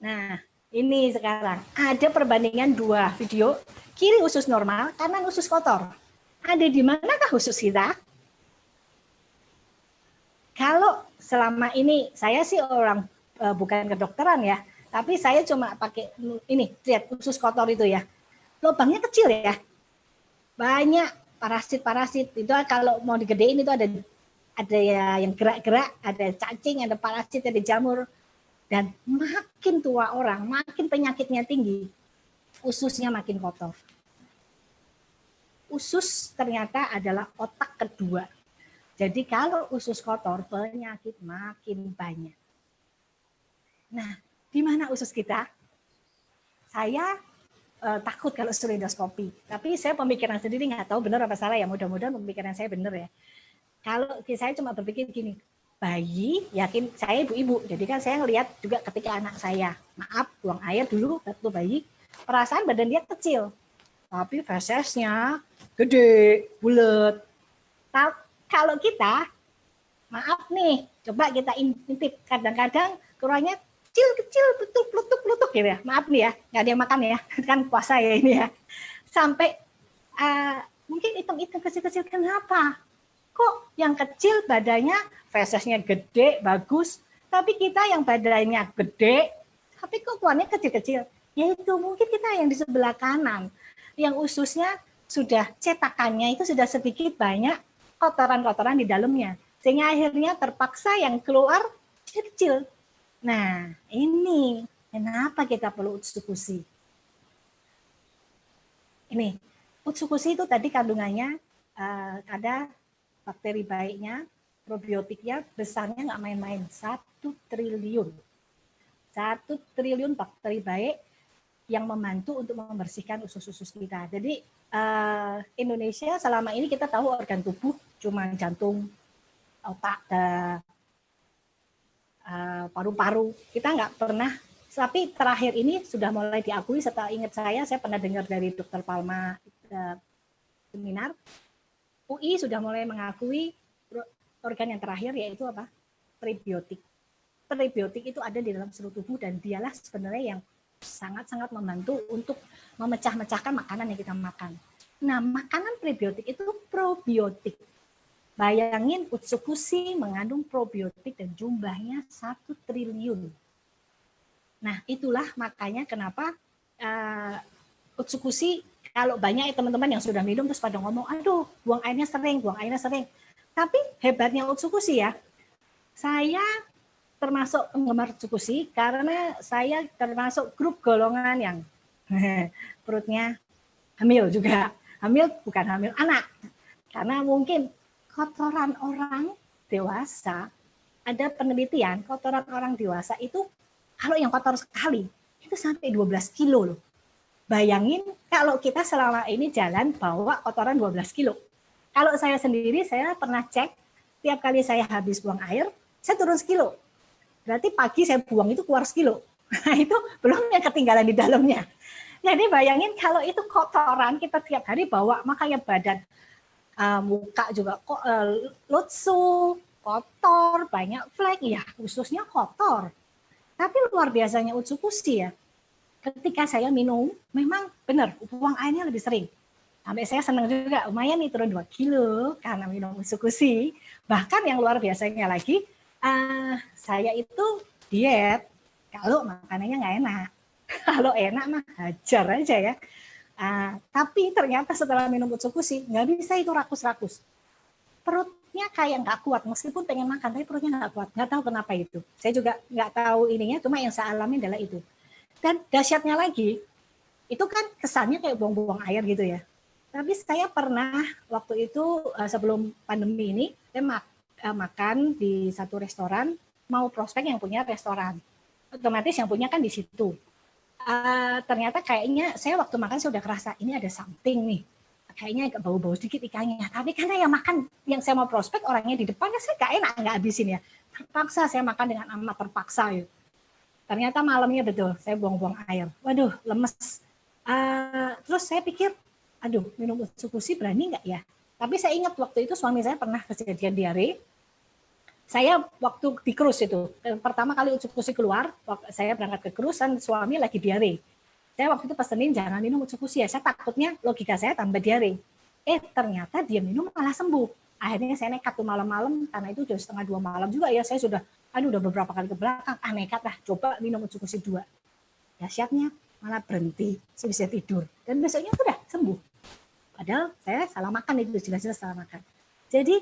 Nah, ini sekarang ada perbandingan 2 video, kiri usus normal, kanan usus kotor. Ada di manakah usus kita? Kalau selama ini saya sih orang bukan kedokteran ya, tapi saya cuma pakai ini, lihat usus kotor itu ya. Lubangnya kecil ya. Banyak parasit-parasit. Itu kalau mau digedein itu ada ya yang gerak-gerak, ada cacing, ada parasit, ada jamur. Dan makin tua orang, makin penyakitnya tinggi, ususnya makin kotor. Usus ternyata adalah otak kedua. Jadi kalau usus kotor, penyakit makin banyak. Nah, di mana usus kita? Saya takut kalau endoskopi. Tapi saya pemikiran sendiri nggak tahu benar apa salah ya. Mudah-mudahan pemikiran saya benar ya. Kalau saya cuma berpikir gini, bayi, yakin saya ibu-ibu. Jadi kan saya ngelihat juga ketika anak saya, maaf, buang air dulu waktu bayi, perasaan badan dia kecil. Tapi fesesnya gede, bulat. Kalau kita, maaf nih, coba kita intip. Kadang-kadang kurangnya kecil betul plutuk gitu ya. Maaf nih ya, nggak ada yang makan ya, kan puasa ya ini ya. Sampai mungkin hitam-hitam kecil-kecil, kenapa? Kok yang kecil badannya fesesnya gede, bagus, tapi kita yang badannya gede, tapi kok keluarnya kecil-kecil? Yaitu mungkin kita yang di sebelah kanan, yang ususnya sudah cetakannya itu sudah sedikit banyak kotoran-kotoran di dalamnya. Sehingga akhirnya terpaksa yang keluar kecil. Nah, ini kenapa kita perlu utsukushi. Ini, utsukushi itu tadi kandungannya ada bakteri baiknya, probiotiknya, besarnya nggak main-main, 1 triliun. 1 triliun bakteri baik, yang membantu untuk membersihkan usus-usus kita. Jadi Indonesia selama ini kita tahu organ tubuh cuma jantung, otak, paru-paru. Kita nggak pernah, tapi terakhir ini sudah mulai diakui. Setelah ingat saya pernah dengar dari Dr. Palma seminar, UI sudah mulai mengakui organ yang terakhir yaitu apa? Prebiotik. Prebiotik itu ada di dalam seluruh tubuh dan dialah sebenarnya yang sangat-sangat membantu untuk memecah-mecahkan makanan yang kita makan. Nah, makanan prebiotik itu probiotik. Bayangin Utsukushi mengandung probiotik dan jumlahnya 1 triliun. Nah, itulah makanya kenapa Utsukushi, kalau banyak teman-teman yang sudah minum terus pada ngomong, aduh, buang airnya sering. Tapi hebatnya Utsukushi ya, saya termasuk penggemar Utsukushi karena saya termasuk grup golongan yang perutnya hamil juga. Hamil bukan hamil anak. Karena mungkin kotoran orang dewasa, ada penelitian kotoran orang dewasa itu kalau yang kotor sekali itu sampai 12 kilo loh. Bayangin kalau kita selama ini jalan bawa kotoran 12 kilo. Kalau saya sendiri, saya pernah cek, tiap kali saya habis buang air, saya turun sekilo. Berarti pagi saya buang itu keluar sekilo. Nah, itu belum yang ketinggalan di dalamnya. Jadi bayangin kalau itu kotoran kita tiap hari bawa, makanya badan, muka juga lutsu, kotor, banyak flek, ya khususnya kotor. Tapi luar biasanya Utsukushi ya, ketika saya minum, memang benar, buang airnya lebih sering. Sampai saya senang juga, lumayan nih turun 2 kilo karena minum Utsukushi. Bahkan yang luar biasanya lagi, saya itu diet kalau makanannya nggak enak. Kalau enak mah hajar aja ya. Tapi ternyata setelah minum Utsukushi, nggak bisa itu rakus-rakus. Perutnya kayak nggak kuat, meskipun pengen makan, tapi perutnya nggak kuat. Nggak tahu kenapa itu. Saya juga nggak tahu ininya, cuma yang saya alami adalah itu. Dan dahsyatnya lagi, itu kan kesannya kayak buang-buang air gitu ya. Tapi saya pernah waktu itu sebelum pandemi ini, saya makan di satu restoran, mau prospek yang punya restoran. Otomatis yang punya kan di situ. Ternyata kayaknya saya waktu makan saya udah kerasa ini ada something nih. Kayaknya agak bau-bau sedikit ikannya. Tapi karena yang makan, yang saya mau prospek orangnya di depannya, saya gak enak nggak habisin ya. Terpaksa saya makan dengan amat terpaksa. Gitu. Ternyata malamnya betul, saya buang-buang air. Waduh, lemes. Terus saya pikir, aduh, minum Utsukushi berani nggak ya? Tapi saya ingat waktu itu suami saya pernah kejadian diare. Saya waktu di cruise itu, pertama kali Utsukushi keluar, saya berangkat ke cruise dan suami lagi diare. Saya waktu itu pesenin jangan minum Utsukushi ya, saya takutnya logika saya tambah diare. Ternyata dia minum malah sembuh. Akhirnya saya nekat tuh malam-malam, karena itu udah 1:30 malam juga ya, saya sudah, udah beberapa kali ke belakang, nekat lah, coba minum Utsukushi 2. Dahsyatnya malah berhenti, saya bisa tidur. Dan besoknya sudah sembuh. Padahal saya salah makan itu, jelas-jelas salah makan. Jadi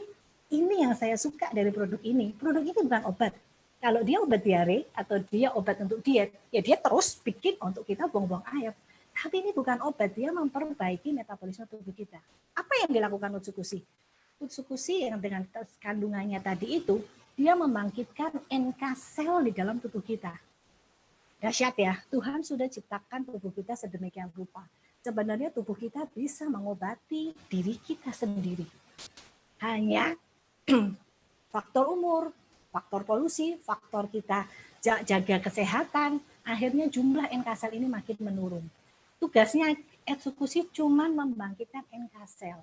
ini yang saya suka dari produk ini. Produk ini bukan obat. Kalau dia obat diare atau dia obat untuk diet, ya dia terus bikin untuk kita buang-buang air. Tapi ini bukan obat, dia memperbaiki metabolisme tubuh kita. Apa yang dilakukan Utsukushi? Utsukushi yang dengan kandungannya tadi itu, dia membangkitkan NK sel di dalam tubuh kita. Dahsyat ya, Tuhan sudah ciptakan tubuh kita sedemikian rupa. Sebenarnya tubuh kita bisa mengobati diri kita sendiri. Hanya faktor umur, faktor polusi, faktor kita jaga kesehatan, akhirnya jumlah NK sel ini makin menurun. Tugasnya Utsukushi cuma membangkitkan NK sel.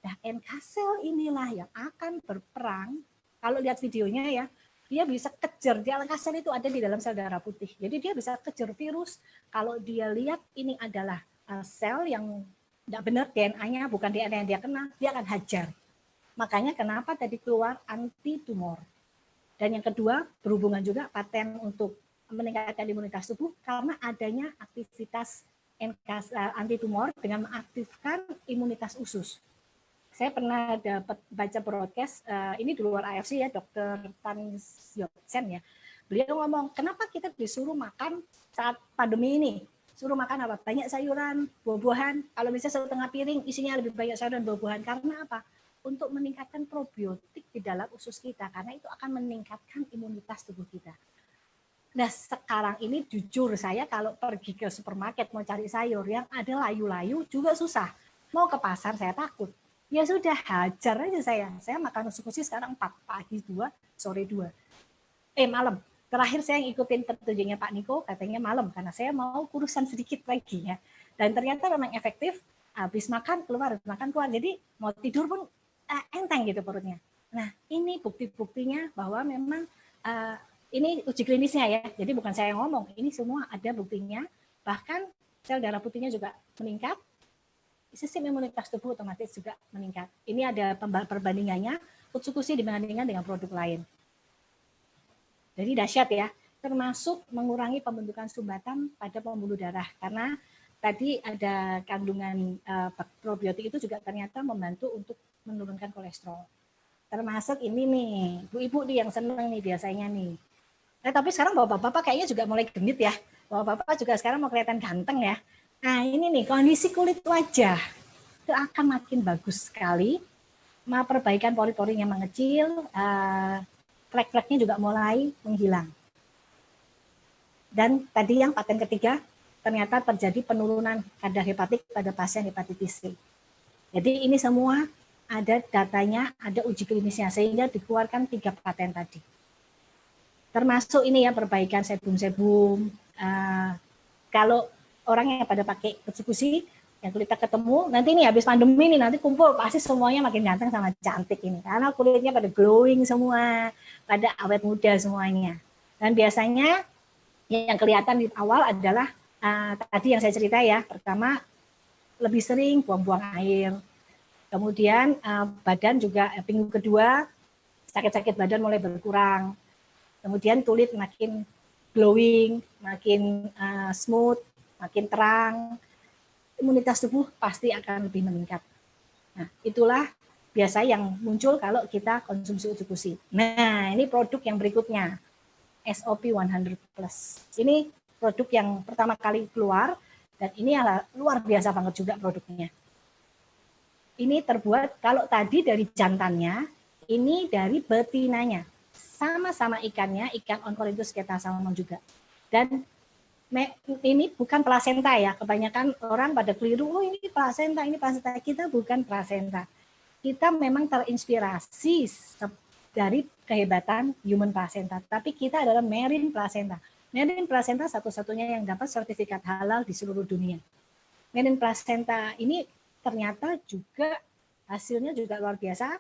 Nah, NK sel inilah yang akan berperang. Kalau lihat videonya ya, dia bisa kejar, di NK sel itu ada di dalam sel darah putih. Jadi dia bisa kejar virus. Kalau dia lihat ini adalah sel yang tidak benar, DNA-nya bukan DNA yang dia kenal, dia akan hajar. Makanya kenapa tadi keluar anti tumor. Dan yang kedua, berhubungan juga paten untuk meningkatkan imunitas tubuh karena adanya aktivitas anti tumor dengan mengaktifkan imunitas usus. Saya pernah dapat baca broadcast, ini di luar AFC ya, Dr. Tan Yot-sen ya. Beliau ngomong, kenapa kita disuruh makan saat pandemi ini? Suruh makan apa? Banyak sayuran, buah-buahan. Kalau bisa setengah piring, isinya lebih banyak sayuran, buah-buahan. Karena apa? Untuk meningkatkan probiotik di dalam usus kita. Karena itu akan meningkatkan imunitas tubuh kita. Nah sekarang ini jujur saya kalau pergi ke supermarket mau cari sayur yang ada layu-layu juga susah. Mau ke pasar saya takut. Ya sudah hajar aja saya makan usus-usus sekarang 4, pagi 2, sore 2. Malam. Terakhir saya ngikutin petunjuknya Pak Niko, katanya malam, karena saya mau kurusan sedikit lagi ya. Dan ternyata memang efektif, habis makan keluar, makan keluar. Jadi mau tidur pun enteng gitu perutnya. Nah ini bukti-buktinya bahwa memang ini uji klinisnya ya, jadi bukan saya yang ngomong, ini semua ada buktinya. Bahkan sel darah putihnya juga meningkat, sistem imunitas tubuh otomatis juga meningkat. Ini ada perbandingannya, Utsukushi dibandingkan dengan produk lain. Jadi dahsyat ya, termasuk mengurangi pembentukan sumbatan pada pembuluh darah. Karena tadi ada kandungan probiotik itu juga ternyata membantu untuk menurunkan kolesterol. Termasuk ini nih, ibu-ibu nih yang seneng nih biasanya nih. Tapi sekarang bapak-bapak kayaknya juga mulai genit ya. Bapak-bapak juga sekarang mau kelihatan ganteng ya. Nah ini nih, kondisi kulit wajah itu akan makin bagus sekali. Perbaikan pori-porinya mengecil, flek-fleknya juga mulai menghilang. Dan tadi yang paten ketiga, ternyata terjadi penurunan kadar hepatik pada pasien hepatitis C. Jadi ini semua ada datanya, ada uji klinisnya, sehingga dikeluarkan 3 paten tadi. Termasuk ini ya perbaikan sebum-sebum. Kalau orang yang pada pakai Utsukushi, yang kulitnya ketemu, nanti ini habis pandemi ini nanti kumpul pasti semuanya makin ganteng sama cantik ini, karena kulitnya pada glowing semua, pada awet muda semuanya. Dan biasanya yang kelihatan di awal adalah tadi yang saya cerita ya, pertama lebih sering buang-buang air, kemudian badan juga minggu kedua sakit-sakit badan mulai berkurang, kemudian kulit makin glowing, makin smooth, makin terang, imunitas tubuh pasti akan lebih meningkat. Nah, itulah biasa yang muncul kalau kita konsumsi Utsukushi. Nah, ini produk yang berikutnya, SOP 100+. Ini produk yang pertama kali keluar, dan ini luar biasa banget juga produknya. Ini terbuat, kalau tadi dari jantannya, ini dari betinanya. Sama-sama ikannya, ikan Oncorhynchus sketa salmon juga. Dan ini bukan plasenta ya, kebanyakan orang pada keliru, oh ini plasenta, kita bukan plasenta. Kita memang terinspirasi dari kehebatan human placenta, tapi kita adalah marine placenta. Marine placenta satu-satunya yang dapat sertifikat halal di seluruh dunia. Marine placenta ini ternyata juga hasilnya juga luar biasa,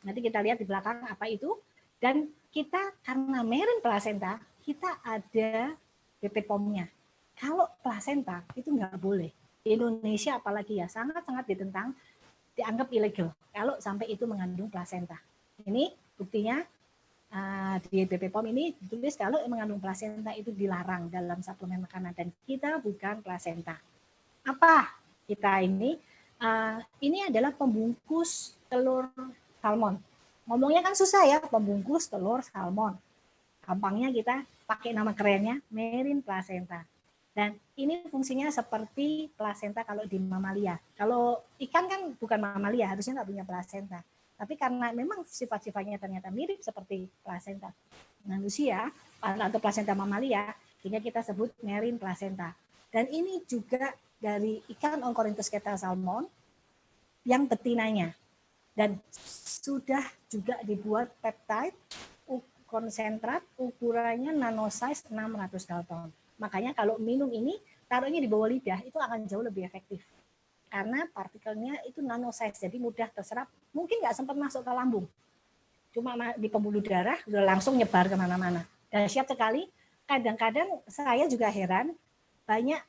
nanti kita lihat di belakang apa itu, dan kita karena marine placenta, kita ada BP POM-nya. Kalau plasenta itu nggak boleh. Di Indonesia apalagi ya sangat-sangat ditentang, dianggap ilegal kalau sampai itu mengandung plasenta. Ini buktinya di BP POM ini ditulis kalau mengandung plasenta itu dilarang dalam suplemen makanan dan kita bukan plasenta. Apa kita ini? Ini adalah pembungkus telur salmon. Ngomongnya kan susah ya, pembungkus telur salmon. Gampangnya kita pakai nama kerennya marine placenta. Dan ini fungsinya seperti plasenta kalau di mamalia. Kalau ikan kan bukan mamalia, harusnya nggak punya plasenta. Tapi karena memang sifat-sifatnya ternyata mirip seperti plasenta manusia atau plasenta mamalia, sehingga kita sebut marine placenta. Dan ini juga dari ikan Oncorhynchus sketa salmon yang betinanya. Dan sudah juga dibuat peptide konsentrat ukurannya nanosize 600 dalton. Makanya kalau minum ini, taruhnya di bawah lidah, itu akan jauh lebih efektif. Karena partikelnya itu nanosize, jadi mudah terserap. Mungkin nggak sempat masuk ke lambung. Cuma di pembuluh darah, udah langsung nyebar kemana-mana. Dahsyat sekali. Kadang-kadang saya juga heran, banyak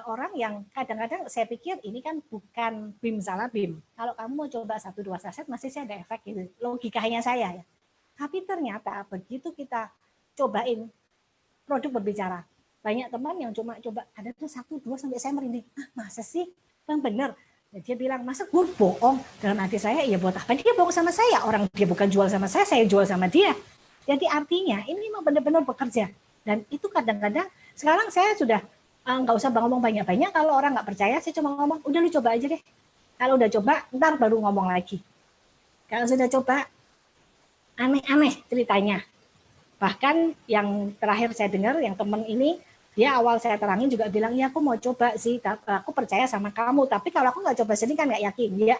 orang yang kadang-kadang saya pikir ini kan bukan BIM salah BIM. Kalau kamu mau coba 1-2 saset, masih saya ada efek gitu. Logikanya saya ya. Tapi ternyata begitu kita cobain, produk berbicara. Banyak teman yang cuma coba, ada tuh 1-2 sampai saya merinding. Masa sih? Bang bener. Dan dia bilang, masa gue bohong? Dalam hati saya, ya buat apa dia bohong sama saya? Orang dia bukan jual sama saya jual sama dia. Jadi artinya ini memang benar-benar bekerja. Dan itu kadang-kadang, sekarang saya sudah nggak usah ngomong banyak-banyak. Kalau orang nggak percaya, saya cuma ngomong, udah lu coba aja deh. Kalau udah coba, ntar baru ngomong lagi. Kalau sudah coba, aneh-aneh ceritanya. Bahkan yang terakhir saya dengar, yang teman ini, dia awal saya terangin juga bilang, ya aku mau coba sih, aku percaya sama kamu, tapi kalau aku nggak coba sendiri kan nggak yakin. Ya,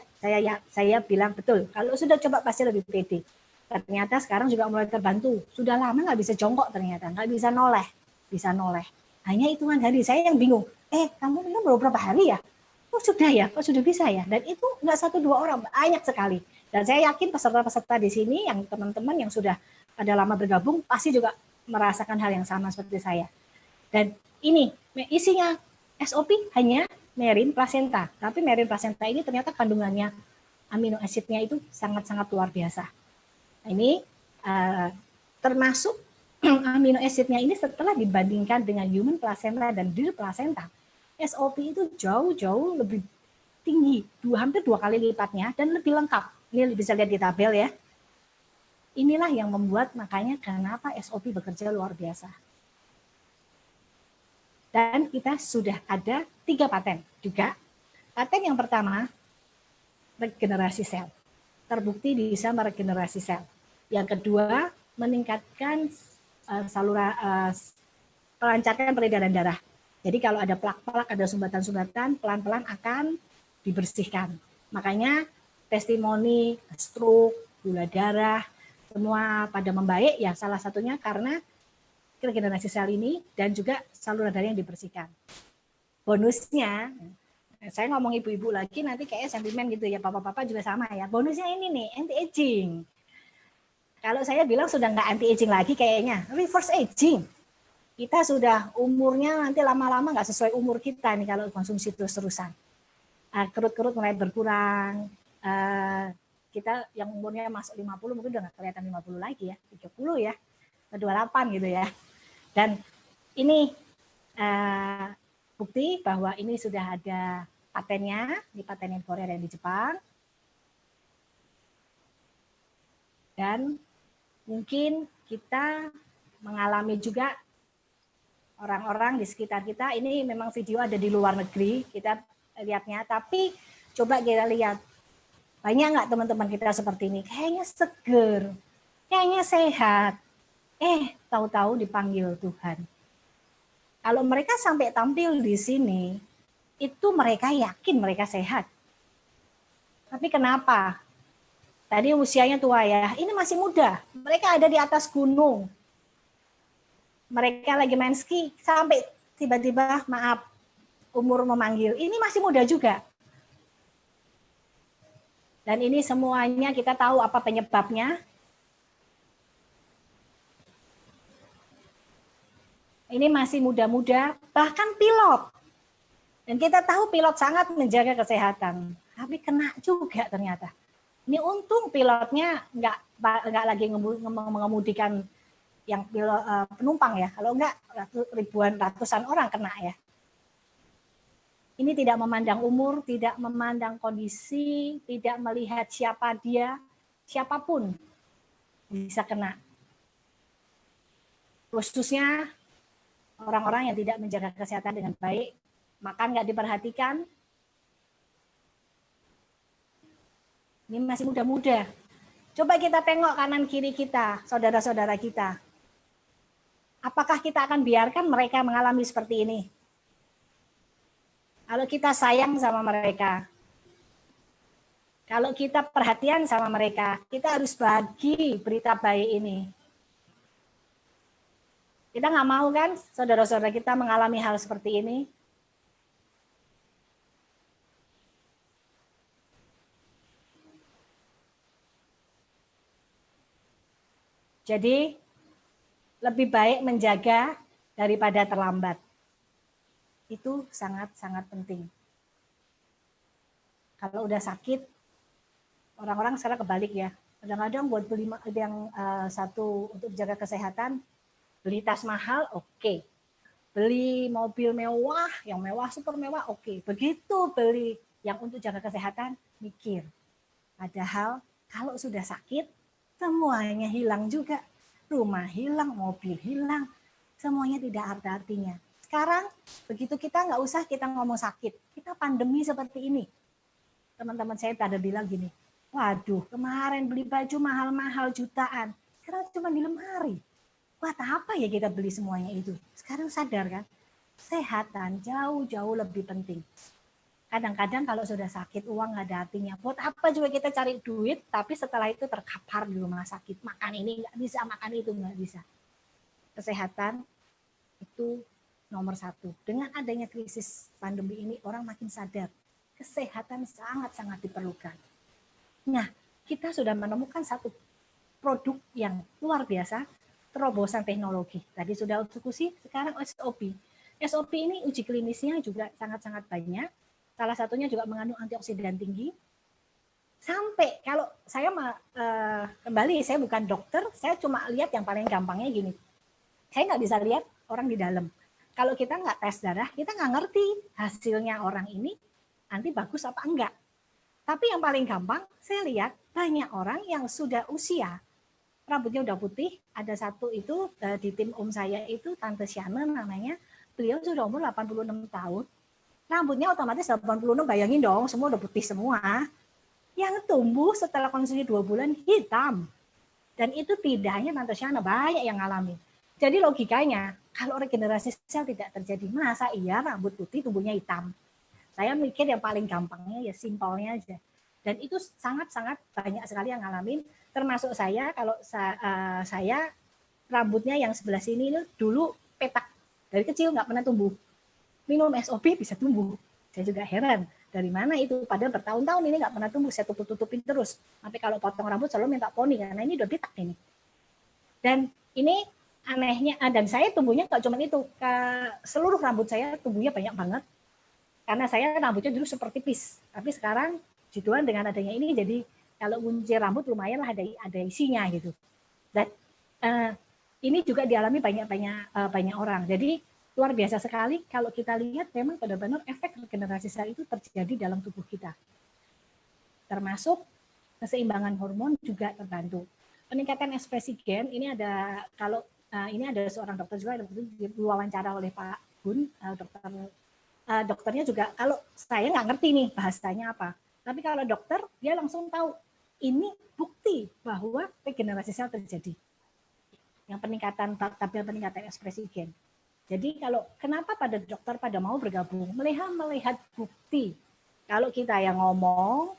saya bilang betul, kalau sudah coba pasti lebih pede. Ternyata sekarang juga mulai terbantu. Sudah lama nggak bisa jongkok ternyata, nggak bisa noleh. Bisa noleh. Hanya hitungan hari, saya yang bingung. Kamu minum baru berapa hari ya? Oh sudah ya, oh sudah bisa ya. Dan itu nggak 1-2 orang, banyak sekali. Dan saya yakin peserta-peserta di sini, yang teman-teman yang sudah ada lama bergabung, pasti juga merasakan hal yang sama seperti saya. Dan ini isinya SOP hanya merin placenta, tapi merin placenta ini ternyata kandungannya amino asidnya itu sangat-sangat luar biasa. Nah, ini termasuk amino asidnya ini setelah dibandingkan dengan human placenta dan deer placenta, SOP itu jauh-jauh lebih tinggi, hampir 2 kali lipatnya dan lebih lengkap. Ini bisa lihat di tabel ya. Inilah yang membuat makanya kenapa SOP bekerja luar biasa. Dan kita sudah ada 3 paten juga. Paten yang pertama, regenerasi sel. Terbukti bisa meregenerasi sel. Yang kedua, meningkatkan melancarkan peredaran darah. Jadi kalau ada plak-plak, ada sumbatan-sumbatan, pelan-pelan akan dibersihkan. Makanya testimoni stroke, gula darah, semua pada membaik ya salah satunya karena regenerasi sel ini dan juga saluran darah yang dibersihkan. Bonusnya, saya ngomong ibu-ibu lagi nanti kayak sentimen gitu ya, papa-papa juga sama ya. Bonusnya ini nih, anti-aging. Kalau saya bilang sudah nggak anti-aging lagi kayaknya, reverse aging. Kita sudah umurnya nanti lama-lama nggak sesuai umur kita nih kalau konsumsi terus-terusan. Kerut-kerut mulai berkurang, kita yang umurnya masuk 50 mungkin udah nggak kelihatan 50 lagi ya, 30 ya, 28 gitu ya. Dan ini bukti bahwa ini sudah ada patennya, di paten di Korea dan di Jepang. Dan mungkin kita mengalami juga orang-orang di sekitar kita, ini memang video ada di luar negeri, kita lihatnya, tapi coba kita lihat, banyak nggak teman-teman kita seperti ini, kayaknya seger, kayaknya sehat, tahu-tahu dipanggil Tuhan. Kalau mereka sampai tampil di sini, itu mereka yakin mereka sehat. Tapi kenapa? Tadi usianya tua ya, ini masih muda. Mereka ada di atas gunung. Mereka lagi main ski, sampai tiba-tiba, maaf, umur memanggil. Ini masih muda juga. Dan ini semuanya kita tahu apa penyebabnya. Ini masih muda-muda, bahkan pilot. Dan kita tahu pilot sangat menjaga kesehatan. Tapi kena juga ternyata. Ini untung pilotnya nggak lagi mengemudikan yang penumpang ya. Kalau enggak ratusan orang kena ya. Ini tidak memandang umur, tidak memandang kondisi, tidak melihat siapa dia, siapapun bisa kena. Khususnya orang-orang yang tidak menjaga kesehatan dengan baik, makan nggak diperhatikan. Ini masih muda-muda. Coba kita tengok kanan kiri kita, saudara-saudara kita. Apakah kita akan biarkan mereka mengalami seperti ini? Kalau kita sayang sama mereka, kalau kita perhatian sama mereka, kita harus bagi berita baik ini. Kita nggak mau kan saudara-saudara kita mengalami hal seperti ini? Jadi lebih baik menjaga daripada terlambat. Itu sangat-sangat penting. Kalau udah sakit, orang-orang sekarang kebalik ya. Kadang-kadang buat beli yang satu untuk jaga kesehatan, beli tas mahal, oke. Beli mobil mewah, yang mewah, super mewah, oke. Begitu beli yang untuk jaga kesehatan, mikir. Padahal kalau sudah sakit, semuanya hilang juga. Rumah hilang, mobil hilang, semuanya tidak ada artinya. Sekarang begitu kita nggak usah kita ngomong sakit, kita pandemi seperti ini. Teman-teman saya pada bilang gini, waduh kemarin beli baju mahal-mahal jutaan, sekarang cuma di lemari. buat apa ya kita beli semuanya itu? Sekarang sadar kan, kesehatan jauh-jauh lebih penting. Kadang-kadang kalau sudah sakit, uang nggak ada artinya. Buat apa juga kita cari duit, tapi setelah itu terkapar di rumah sakit. Makan ini nggak bisa, makan itu nggak bisa. Kesehatan itu nomor satu. Dengan adanya krisis pandemi ini, orang makin sadar. Kesehatan sangat-sangat diperlukan. Nah, kita sudah menemukan satu produk yang luar biasa, terobosan teknologi. Tadi sudah eksekusi, sekarang SOP. SOP ini uji klinisnya juga sangat-sangat banyak. Salah satunya juga mengandung antioksidan tinggi. Sampai kalau saya kembali, saya bukan dokter, saya cuma lihat yang paling gampangnya gini. Saya nggak bisa lihat orang di dalam. Kalau kita nggak tes darah, kita nggak ngerti hasilnya orang ini nanti bagus apa enggak. Tapi yang paling gampang, saya lihat banyak orang yang sudah usia, rambutnya udah putih. Ada satu itu di tim saya itu, Tante Shana namanya, beliau sudah umur 86 tahun. Rambutnya otomatis 86, bayangin dong, semua udah putih semua. Yang tumbuh setelah konsumsi 2 bulan hitam. Dan itu tidak hanya Tante Shana, banyak yang ngalamin. Jadi logikanya, kalau regenerasi sel tidak terjadi, masa iya rambut putih tumbuhnya hitam? Saya mikir yang paling gampangnya ya simpelnya aja. Dan itu sangat-sangat banyak sekali yang ngalamin, termasuk saya. Kalau saya rambutnya yang sebelah sini itu dulu petak, dari kecil nggak pernah tumbuh. Minum SOP bisa tumbuh. Saya juga heran, dari mana itu? Padahal bertahun-tahun ini nggak pernah tumbuh, saya tutup-tutupin terus. Tapi kalau potong rambut selalu minta poni, karena ini udah petak ini. Dan ini anehnya, dan saya tumbuhnya nggak cuma itu, seluruh rambut saya tumbuhnya banyak banget. Karena saya rambutnya dulu super tipis, tapi sekarang Juduan dengan adanya ini, jadi kalau kunci rambut lumayan lah ada isinya gitu. Dan ini juga dialami banyak orang. Jadi luar biasa sekali kalau kita lihat, memang benar-benar efek regenerasi sel itu terjadi dalam tubuh kita. Termasuk keseimbangan hormon juga terbantu. Peningkatan ekspresi gen ini ada, kalau ini ada seorang dokter juga diwawancara oleh Pak Gun, dokternya juga, kalau saya nggak ngerti nih bahasanya apa, tapi kalau dokter dia langsung tahu ini bukti bahwa regenerasi sel terjadi. Yang peningkatan ekspresi gen. Jadi kalau kenapa pada dokter pada mau bergabung, melihat bukti. Kalau kita yang ngomong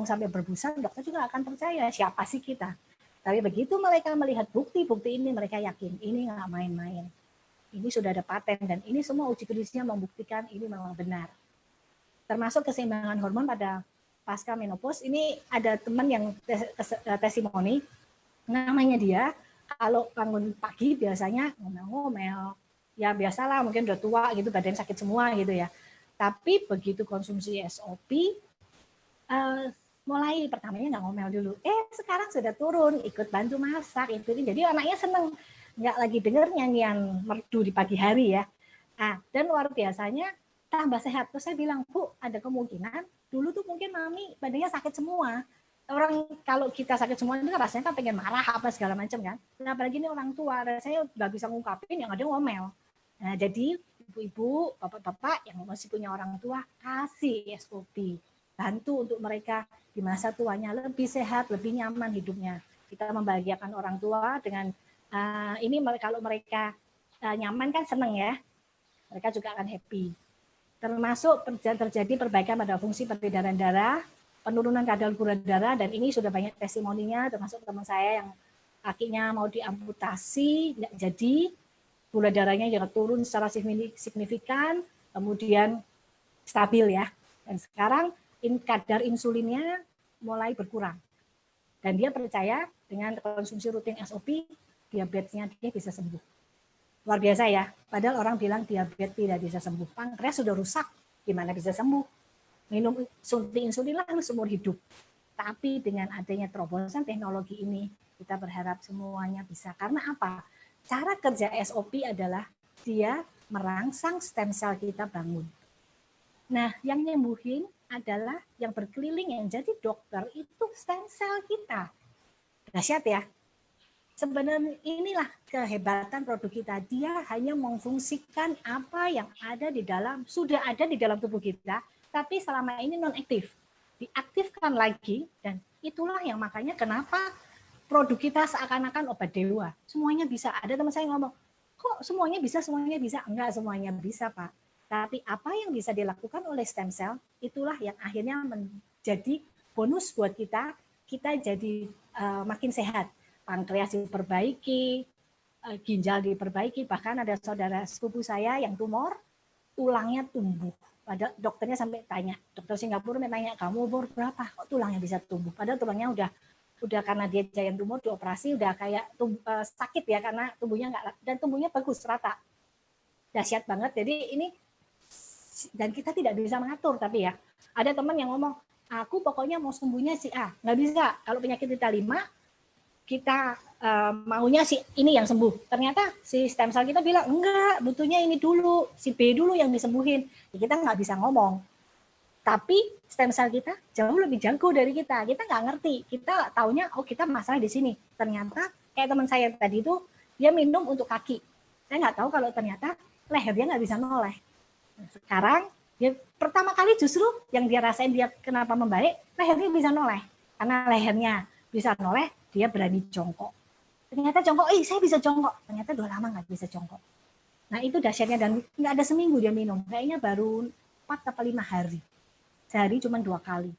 sampai berbusa, dokter juga akan percaya siapa sih kita. Tapi begitu mereka melihat bukti ini, mereka yakin ini nggak main-main. Ini sudah ada paten dan ini semua uji klinisnya membuktikan ini memang benar. Termasuk keseimbangan hormon pada pasca menopause. Ini ada teman yang testimoni, namanya dia, kalau bangun pagi biasanya ngomel-ngomel, ya biasalah mungkin udah tua gitu, badan sakit semua gitu ya. Tapi begitu konsumsi SOP, mulai pertamanya nggak ngomel dulu. Sekarang sudah turun, ikut bantu masak itu. Jadi anaknya seneng, nggak lagi denger nyanyian merdu di pagi hari ya. Dan luar biasanya tambah sehat. Terus saya bilang, Bu, ada kemungkinan dulu tuh mungkin mami badannya sakit semua. Orang kalau kita sakit semua itu rasanya kan pengen marah apa segala macam kan. Nah, apalagi ini orang tua, rasanya nggak bisa ngungkapin, yang ada ngomel. Nah, jadi ibu-ibu, bapak-bapak yang masih punya orang tua, kasih SOP. Bantu untuk mereka di masa tuanya lebih sehat, lebih nyaman hidupnya. Kita membahagiakan orang tua dengan ini, kalau mereka nyaman kan seneng ya. Mereka juga akan happy. Termasuk terjadi perbaikan pada fungsi peredaran darah, penurunan kadar gula darah, dan ini sudah banyak testimoninya, termasuk teman saya yang kakinya mau diamputasi, nggak jadi, gula darahnya juga turun secara signifikan, kemudian stabil ya. Dan sekarang kadar insulinnya mulai berkurang. Dan dia percaya dengan konsumsi rutin SOP, diabetesnya dia bisa sembuh. Luar biasa ya, padahal orang bilang diabetes tidak bisa sembuh. Pankreas sudah rusak, gimana bisa sembuh? Minum suntik insulin lah seumur hidup. Tapi dengan adanya terobosan teknologi ini, kita berharap semuanya bisa. Karena apa? Cara kerja SOP adalah dia merangsang stem cell kita bangun. Nah, yang nyembuhin adalah yang berkeliling, yang jadi dokter itu stem cell kita. Dahsyat ya. Sebenarnya inilah kehebatan produk kita. Dia hanya memfungsikan apa yang ada di dalam, sudah ada di dalam tubuh kita, tapi selama ini non-aktif. Diaktifkan lagi, dan itulah yang makanya kenapa produk kita seakan-akan obat dewa. Semuanya bisa. Ada teman saya ngomong, kok semuanya bisa, semuanya bisa? Enggak semuanya bisa, Pak. Tapi apa yang bisa dilakukan oleh stem cell, itulah yang akhirnya menjadi bonus buat kita jadi makin sehat. Pankreas diperbaiki, ginjal diperbaiki, bahkan ada saudara sepupu saya yang tumor, tulangnya tumbuh. Padahal dokternya sampai tanya, dokter Singapura nanya, kamu umur berapa? Kok tulangnya bisa tumbuh? Padahal tulangnya udah karena dia giant tumor dioperasi udah kayak sakit ya karena tumbuhnya enggak, dan tumbuhnya bagus rata. Dahsyat banget. Jadi ini dan kita tidak bisa mengatur, tapi ya ada teman yang ngomong, aku pokoknya mau sembuhnya si A. Nggak bisa. Kalau penyakit kita 5, kita maunya si ini yang sembuh. Ternyata si stem cell kita bilang, enggak, butuhnya ini dulu, si B dulu yang disembuhin. Ya, kita nggak bisa ngomong. Tapi stem cell kita jauh lebih jago dari kita. Kita nggak ngerti. Kita taunya, oh kita masalah di sini. Ternyata kayak teman saya tadi itu, dia minum untuk kaki. Saya nggak tahu kalau ternyata leher dia nggak bisa noleh. Nah, sekarang dia pertama kali justru yang dia rasain dia kenapa membaik, lehernya bisa noleh. Karena lehernya bisa noleh, dia berani jongkok. Ternyata jongkok, saya bisa jongkok. Ternyata udah lama nggak bisa jongkok. Nah itu dahsyatnya, dan nggak ada seminggu dia minum. Kayaknya baru 4 atau 5 hari. Sehari cuma 2 kali.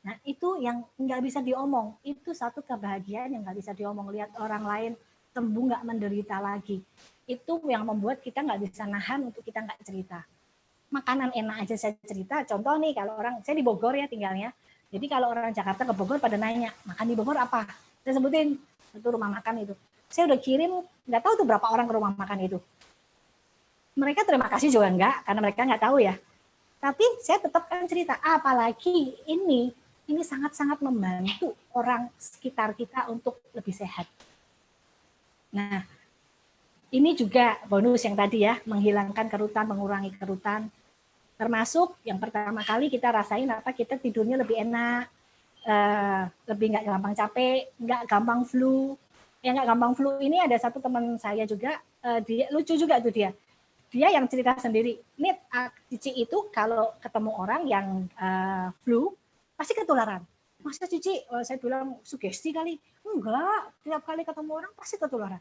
Nah itu yang nggak bisa diomong. Itu satu kebahagiaan yang nggak bisa diomong. Lihat orang lain sembuh nggak menderita lagi. Itu yang membuat kita nggak bisa nahan untuk kita nggak cerita. Makanan enak aja saya cerita. Contoh nih kalau orang, saya di Bogor ya tinggalnya. Jadi kalau orang Jakarta ke Bogor pada nanya, makan di Bogor apa? Saya sebutin itu rumah makan itu. Saya udah kirim, nggak tahu tuh berapa orang ke rumah makan itu. Mereka terima kasih juga enggak, karena mereka nggak tahu ya. Tapi saya tetap kan cerita, apalagi ini sangat-sangat membantu orang sekitar kita untuk lebih sehat. Nah, ini juga bonus yang tadi ya, menghilangkan kerutan, mengurangi kerutan. Termasuk yang pertama kali kita rasain apa, kita tidurnya lebih enak, lebih nggak gampang capek, nggak gampang flu. Yang nggak gampang flu ini ada satu teman saya juga, dia lucu juga tuh dia. Dia yang cerita sendiri, nih Cici itu kalau ketemu orang yang flu, pasti ketularan. Masa Cici, saya bilang sugesti kali, enggak, tiap kali ketemu orang pasti ketularan.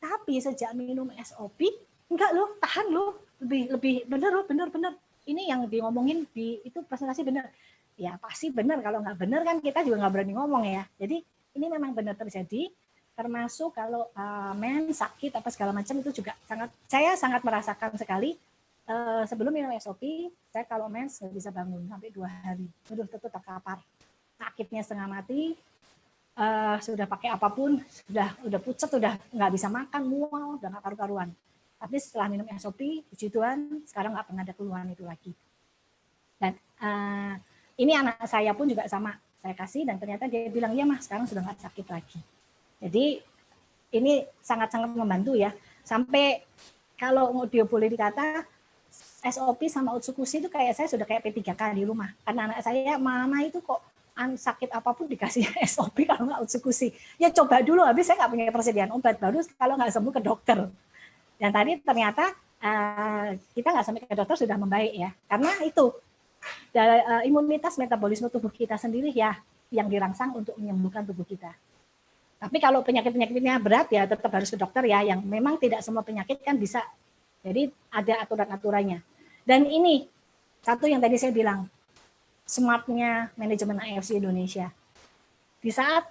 Tapi sejak minum SOP, enggak loh, tahan loh, lebih bener loh, bener. Ini yang ngomongin di itu presentasi bener. Ya pasti bener, kalau nggak bener kan kita juga nggak berani ngomong ya. Jadi ini memang benar terjadi. Termasuk kalau sakit apa segala macam itu juga saya sangat merasakan sekali. Sebelum minum SOP, saya kalau mens nggak bisa bangun sampai 2 hari. Udah tetap terkapar, sakitnya setengah mati, sudah pakai apapun, udah pucat, udah nggak bisa makan, mual, udah nggak karu-karuan. Tapi setelah minum SOP, puji Tuhan, sekarang nggak pernah ada keluhan itu lagi. Dan ini anak saya pun juga sama, saya kasih dan ternyata dia bilang, ya Mas, sekarang sudah nggak sakit lagi. Jadi ini sangat-sangat membantu ya. Sampai kalau dia boleh dikata SOP sama Utsukushi itu kayak saya sudah kayak P3K di rumah. Karena anak saya, mama itu kok sakit apapun dikasih SOP kalau nggak Utsukushi. Ya coba dulu, habis saya nggak punya persediaan obat, baru kalau nggak sembuh ke dokter. Dan tadi ternyata kita nggak sampai ke dokter sudah membaik ya. Karena itu imunitas metabolisme tubuh kita sendiri ya yang dirangsang untuk menyembuhkan tubuh kita. Tapi kalau penyakit-penyakitnya berat ya tetap harus ke dokter ya, yang memang tidak semua penyakit kan bisa. Jadi ada aturan-aturannya. Dan ini satu yang tadi saya bilang, smartnya manajemen AFC Indonesia. Di saat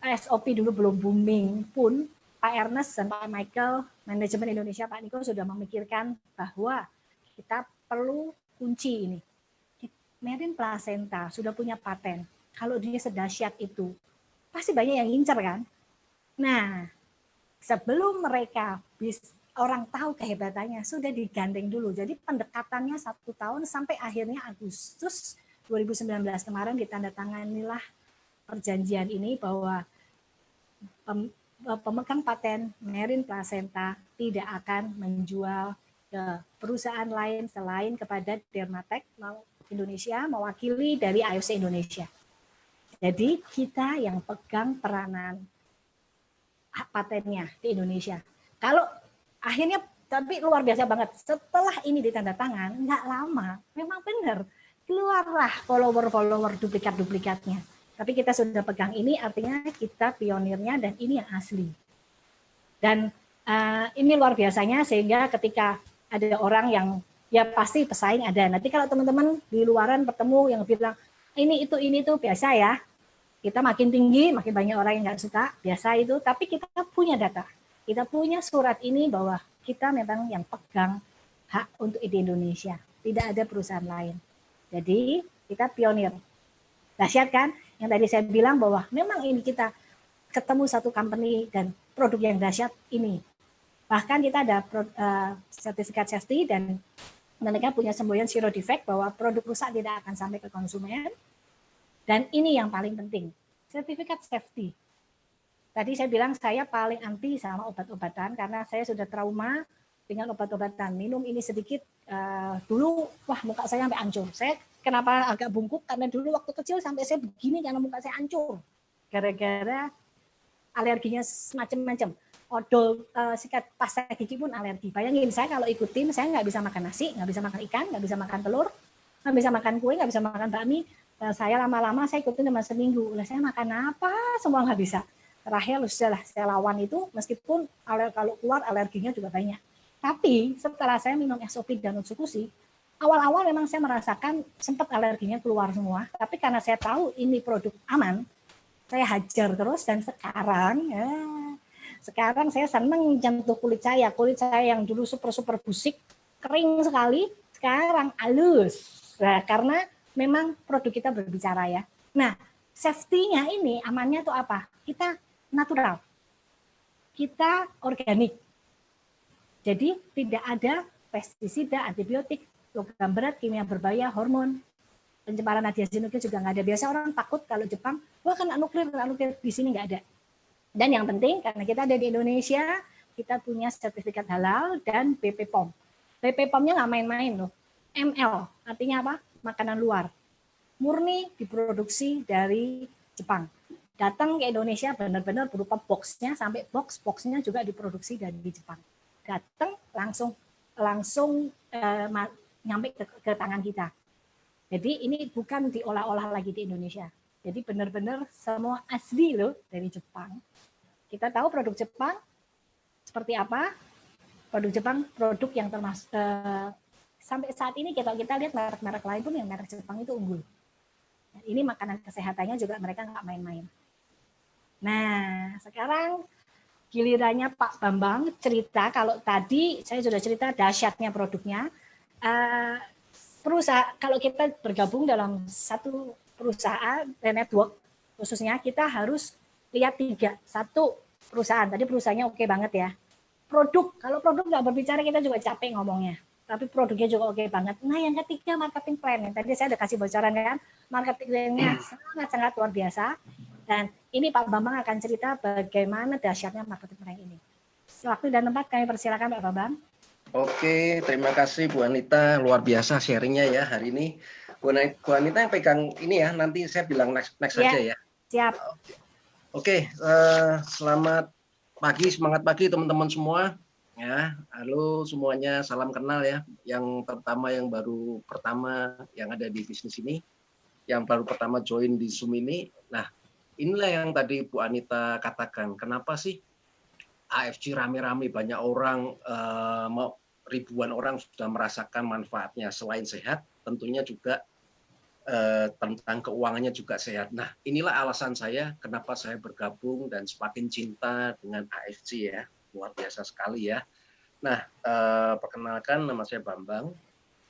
SOP dulu belum booming pun, Pak Ernest dan Pak Michael, manajemen Indonesia, Pak Niko sudah memikirkan bahwa kita perlu kunci ini. Merin Placenta sudah punya paten. Kalau dia sedahsyat itu, pasti banyak yang ngincer kan. Nah, sebelum mereka orang tahu kehebatannya, sudah digandeng dulu. Jadi pendekatannya 1 tahun sampai akhirnya Agustus 2019 kemarin ditandatanganilah perjanjian ini bahwa pemegang paten Merin Placenta tidak akan menjual ke perusahaan lain selain kepada Dermatech Indonesia mewakili dari AFC Indonesia. Jadi kita yang pegang peranan patennya di Indonesia. Kalau akhirnya, tapi luar biasa banget, setelah ini ditandatangan, nggak lama, memang benar, keluarlah follower-follower duplikat-duplikatnya. Tapi kita sudah pegang ini, artinya kita pionirnya dan ini yang asli. Dan ini luar biasanya, sehingga ketika ada orang yang ya pasti pesaing ada. Nanti kalau teman-teman di luaran bertemu yang bilang ini itu biasa ya. Kita makin tinggi, makin banyak orang yang nggak suka, biasa itu. Tapi kita punya data, kita punya surat ini bahwa kita memang yang pegang hak untuk di Indonesia. Tidak ada perusahaan lain. Jadi kita pionir. Dahsyat kan? Yang tadi saya bilang bahwa memang ini kita ketemu satu company dan produk yang dahsyat ini. Bahkan kita ada sertifikat safety dan mereka punya semboyan zero defect bahwa produk rusak tidak akan sampai ke konsumen. Dan ini yang paling penting, sertifikat safety. Tadi saya bilang saya paling anti sama obat-obatan karena saya sudah trauma dengan obat-obatan. Minum ini sedikit, dulu wah muka saya sampai hancur. Saya kenapa agak bungkuk karena dulu waktu kecil sampai saya begini karena muka saya hancur. Gara-gara alerginya macam-macam. Odol, sikat pasta gigi pun alergi. Bayangin saya kalau ikutin, saya nggak bisa makan nasi, nggak bisa makan ikan, nggak bisa makan telur, nggak bisa makan kue, nggak bisa makan bakmi. Saya lama-lama saya ikutin cuma seminggu. Lah saya makan apa? Semua nggak bisa. Terakhir sudahlah saya lawan itu, meskipun kalau keluar alerginya juga banyak. Tapi setelah saya minum SOP dan Otsukushi, awal-awal memang saya merasakan sempat alerginya keluar semua. Tapi karena saya tahu ini produk aman, saya hajar terus dan sekarang saya senang nyentuh kulit saya yang dulu super busik, kering sekali, sekarang halus. Nah, karena memang produk kita berbicara ya. Nah, safety-nya ini amannya tuh apa? Kita natural, kita organik. Jadi tidak ada pestisida, antibiotik, logam berat, kimia berbahaya, hormon, pencemaran radiasi nuklir juga nggak ada. Biasa orang takut kalau Jepang, wah kena nuklir, di sini nggak ada. Dan yang penting karena kita ada di Indonesia, kita punya sertifikat halal dan BPOM. BPOM-nya nggak main-main loh. ML, artinya apa? Makanan luar. Murni diproduksi dari Jepang. Datang ke Indonesia benar-benar berupa box-nya, sampai box-boxnya juga diproduksi dari Jepang. Datang langsung nyampe ke tangan kita. Jadi ini bukan diolah-olah lagi di Indonesia. Jadi benar-benar semua asli loh dari Jepang. Kita tahu produk Jepang seperti apa. Produk Jepang, produk yang termasuk sampai saat ini kita lihat merek-merek lain pun yang merek Jepang itu unggul. Ini makanan kesehatannya juga mereka nggak main-main. Nah, sekarang gilirannya Pak Bambang cerita. Kalau tadi saya sudah cerita dahsyatnya produknya. Perusahaan, kalau kita bergabung dalam satu perusahaan network, khususnya kita harus lihat 3. 1, perusahaan. Tadi perusahaannya oke banget ya. Produk, kalau produk nggak berbicara kita juga capek ngomongnya. Tapi produknya juga oke banget. Nah yang ketiga marketing plan. Tadi saya udah kasih bocoran kan, marketing plan-nya sangat-sangat luar biasa. Dan ini Pak Bambang akan cerita bagaimana dahsyatnya marketing plan ini. Waktu dan tempat kami persilakan Pak Bambang. Oke, terima kasih Bu Anita, luar biasa sharingnya ya hari ini. Bu Anita yang pegang ini ya, nanti saya bilang next saja ya. Siap. Oke, selamat pagi, semangat pagi teman-teman semua. Ya, halo semuanya, salam kenal ya. Yang pertama yang baru pertama yang ada di bisnis ini, yang baru pertama join di Zoom ini. Nah, inilah yang tadi Bu Anita katakan. Kenapa sih AFG rame-rame banyak orang, ribuan orang sudah merasakan manfaatnya. Selain sehat, tentunya juga tentang keuangannya juga sehat. Nah, inilah alasan saya kenapa saya bergabung dan semakin cinta dengan AFG ya. Luar biasa sekali ya. Nah, perkenalkan nama saya Bambang.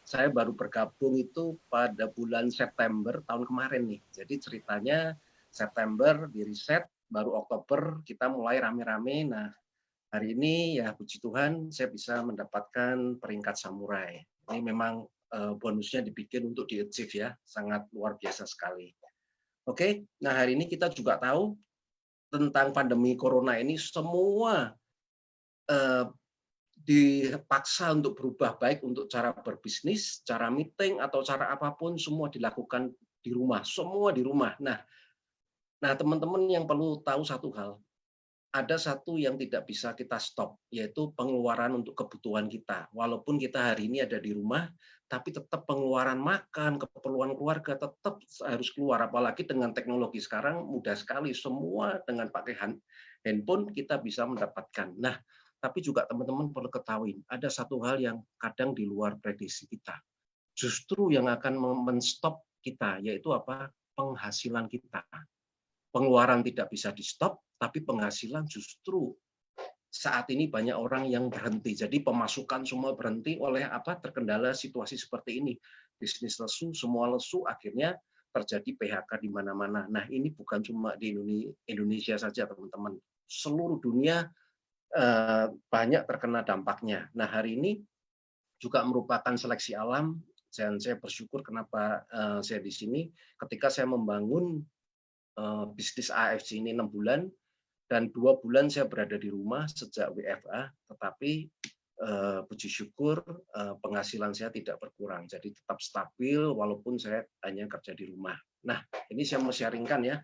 Saya baru bergabung itu pada bulan September tahun kemarin nih. Jadi ceritanya September di riset, baru Oktober kita mulai rame-rame. Nah, hari ini ya puji Tuhan saya bisa mendapatkan peringkat samurai. Ini memang bonusnya dibikin untuk di-achieve ya, sangat luar biasa sekali. Oke, nah hari ini kita juga tahu tentang pandemi corona ini semua dipaksa untuk berubah, baik untuk cara berbisnis, cara meeting, atau cara apapun, semua dilakukan di rumah, semua di rumah. Nah teman-teman yang perlu tahu satu hal, ada satu yang tidak bisa kita stop, yaitu pengeluaran untuk kebutuhan kita. Walaupun kita hari ini ada di rumah, tapi tetap pengeluaran makan, keperluan keluarga tetap harus keluar. Apalagi dengan teknologi sekarang mudah sekali, semua dengan pakai handphone kita bisa mendapatkan. Nah, tapi juga teman-teman perlu ketahui, ada satu hal yang kadang di luar prediksi kita. Justru yang akan men-stop kita, yaitu apa? Penghasilan kita. Pengeluaran tidak bisa di-stop, tapi penghasilan justru saat ini banyak orang yang berhenti. Jadi pemasukan semua berhenti oleh apa? Terkendala situasi seperti ini. Bisnis lesu, semua lesu, akhirnya terjadi PHK di mana-mana. Nah, ini bukan cuma di Indonesia saja, teman-teman. Seluruh dunia banyak terkena dampaknya. Nah, hari ini juga merupakan seleksi alam. Dan saya bersyukur kenapa saya di sini. Ketika saya membangun bisnis AFC ini 6 bulan, dan 2 bulan saya berada di rumah sejak WFA, tetapi puji syukur penghasilan saya tidak berkurang, jadi tetap stabil walaupun saya hanya kerja di rumah. Nah, ini saya mau sharingkan ya,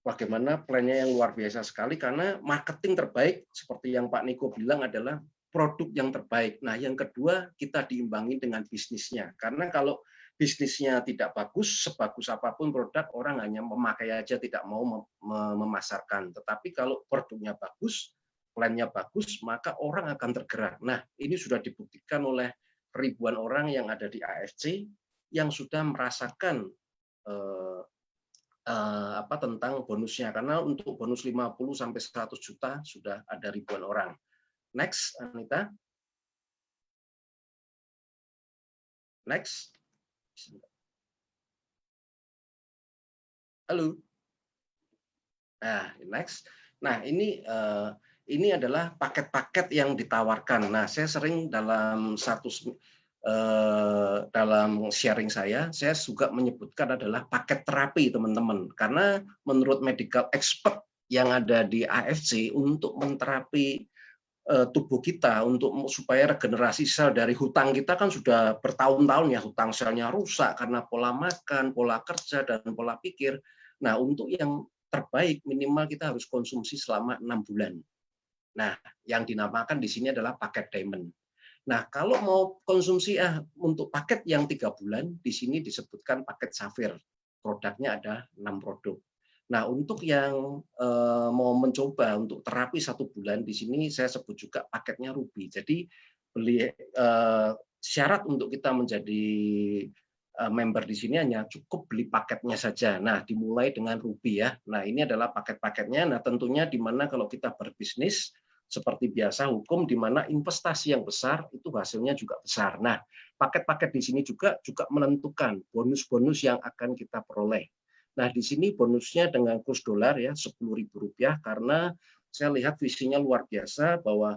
bagaimana plannya yang luar biasa sekali, karena marketing terbaik seperti yang Pak Niko bilang adalah produk yang terbaik. Nah, yang kedua kita diimbangi dengan bisnisnya, karena kalau bisnisnya tidak bagus, sebagus apapun produk, orang hanya memakai aja, tidak mau memasarkan. Tetapi kalau produknya bagus, plannya bagus, maka orang akan tergerak. Nah, ini sudah dibuktikan oleh ribuan orang yang ada di AFC yang sudah merasakan tentang bonusnya. Karena untuk bonus 50 sampai 100 juta sudah ada ribuan orang. Next, Anita. Next. Halo. Nah, next. Nah, ini adalah paket-paket yang ditawarkan. Nah, saya sering dalam dalam sharing saya juga menyebutkan adalah paket terapi, teman-teman. Karena menurut medical expert yang ada di AFC, untuk menterapi tubuh kita supaya regenerasi sel dari hutang kita kan sudah bertahun-tahun ya, hutang selnya rusak karena pola makan, pola kerja, dan pola pikir. Nah, untuk yang terbaik minimal kita harus konsumsi selama 6 bulan. Nah, yang dinamakan di sini adalah paket diamond. Nah, kalau mau konsumsi untuk paket yang 3 bulan, di sini disebutkan paket safir. Produknya ada 6 produk. Nah, untuk yang mau mencoba untuk terapi 1 bulan, di sini saya sebut juga paketnya Ruby. Jadi beli syarat untuk kita menjadi member di sini hanya cukup beli paketnya saja. Nah, dimulai dengan Ruby ya. Nah, ini adalah paket-paketnya. Nah, tentunya di mana kalau kita berbisnis seperti biasa hukum, di mana investasi yang besar itu hasilnya juga besar. Nah, paket-paket di sini juga menentukan bonus-bonus yang akan kita peroleh. Nah, di sini bonusnya dengan kurs dolar ya, Rp10.000, karena saya lihat visinya luar biasa bahwa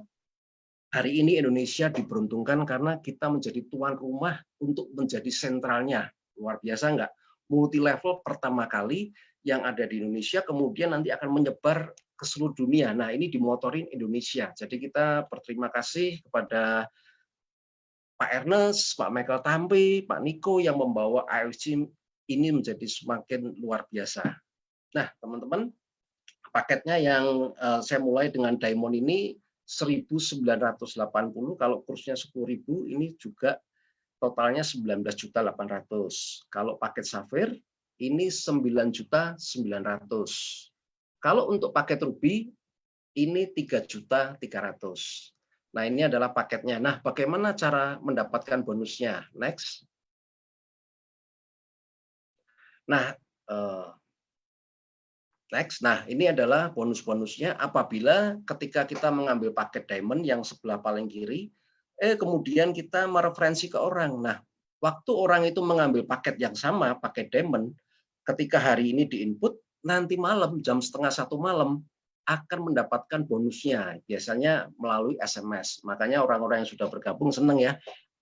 hari ini Indonesia diberuntungkan karena kita menjadi tuan rumah untuk menjadi sentralnya. Luar biasa nggak? Multi level pertama kali yang ada di Indonesia, kemudian nanti akan menyebar ke seluruh dunia. Nah, ini dimotorin Indonesia. Jadi kita berterima kasih kepada Pak Ernest, Pak Michael Tampi, Pak Niko yang membawa AFC ini menjadi semakin luar biasa. Nah, teman-teman, paketnya yang saya mulai dengan Diamond ini 1.980, kalau kursnya 10.000 ini juga totalnya 19.800.000. Kalau paket Safir ini 9.900.000. Kalau untuk paket Ruby ini 3.300.000. Nah, ini adalah paketnya. Nah, bagaimana cara mendapatkan bonusnya? Next. Nah, next. Nah, ini adalah bonus-bonusnya apabila ketika kita mengambil paket Diamond yang sebelah paling kiri, kemudian kita mereferensi ke orang. Nah, waktu orang itu mengambil paket yang sama, paket Diamond, ketika hari ini di-input, nanti malam, jam 12:30 malam, akan mendapatkan bonusnya. Biasanya melalui SMS. Makanya orang-orang yang sudah bergabung senang ya.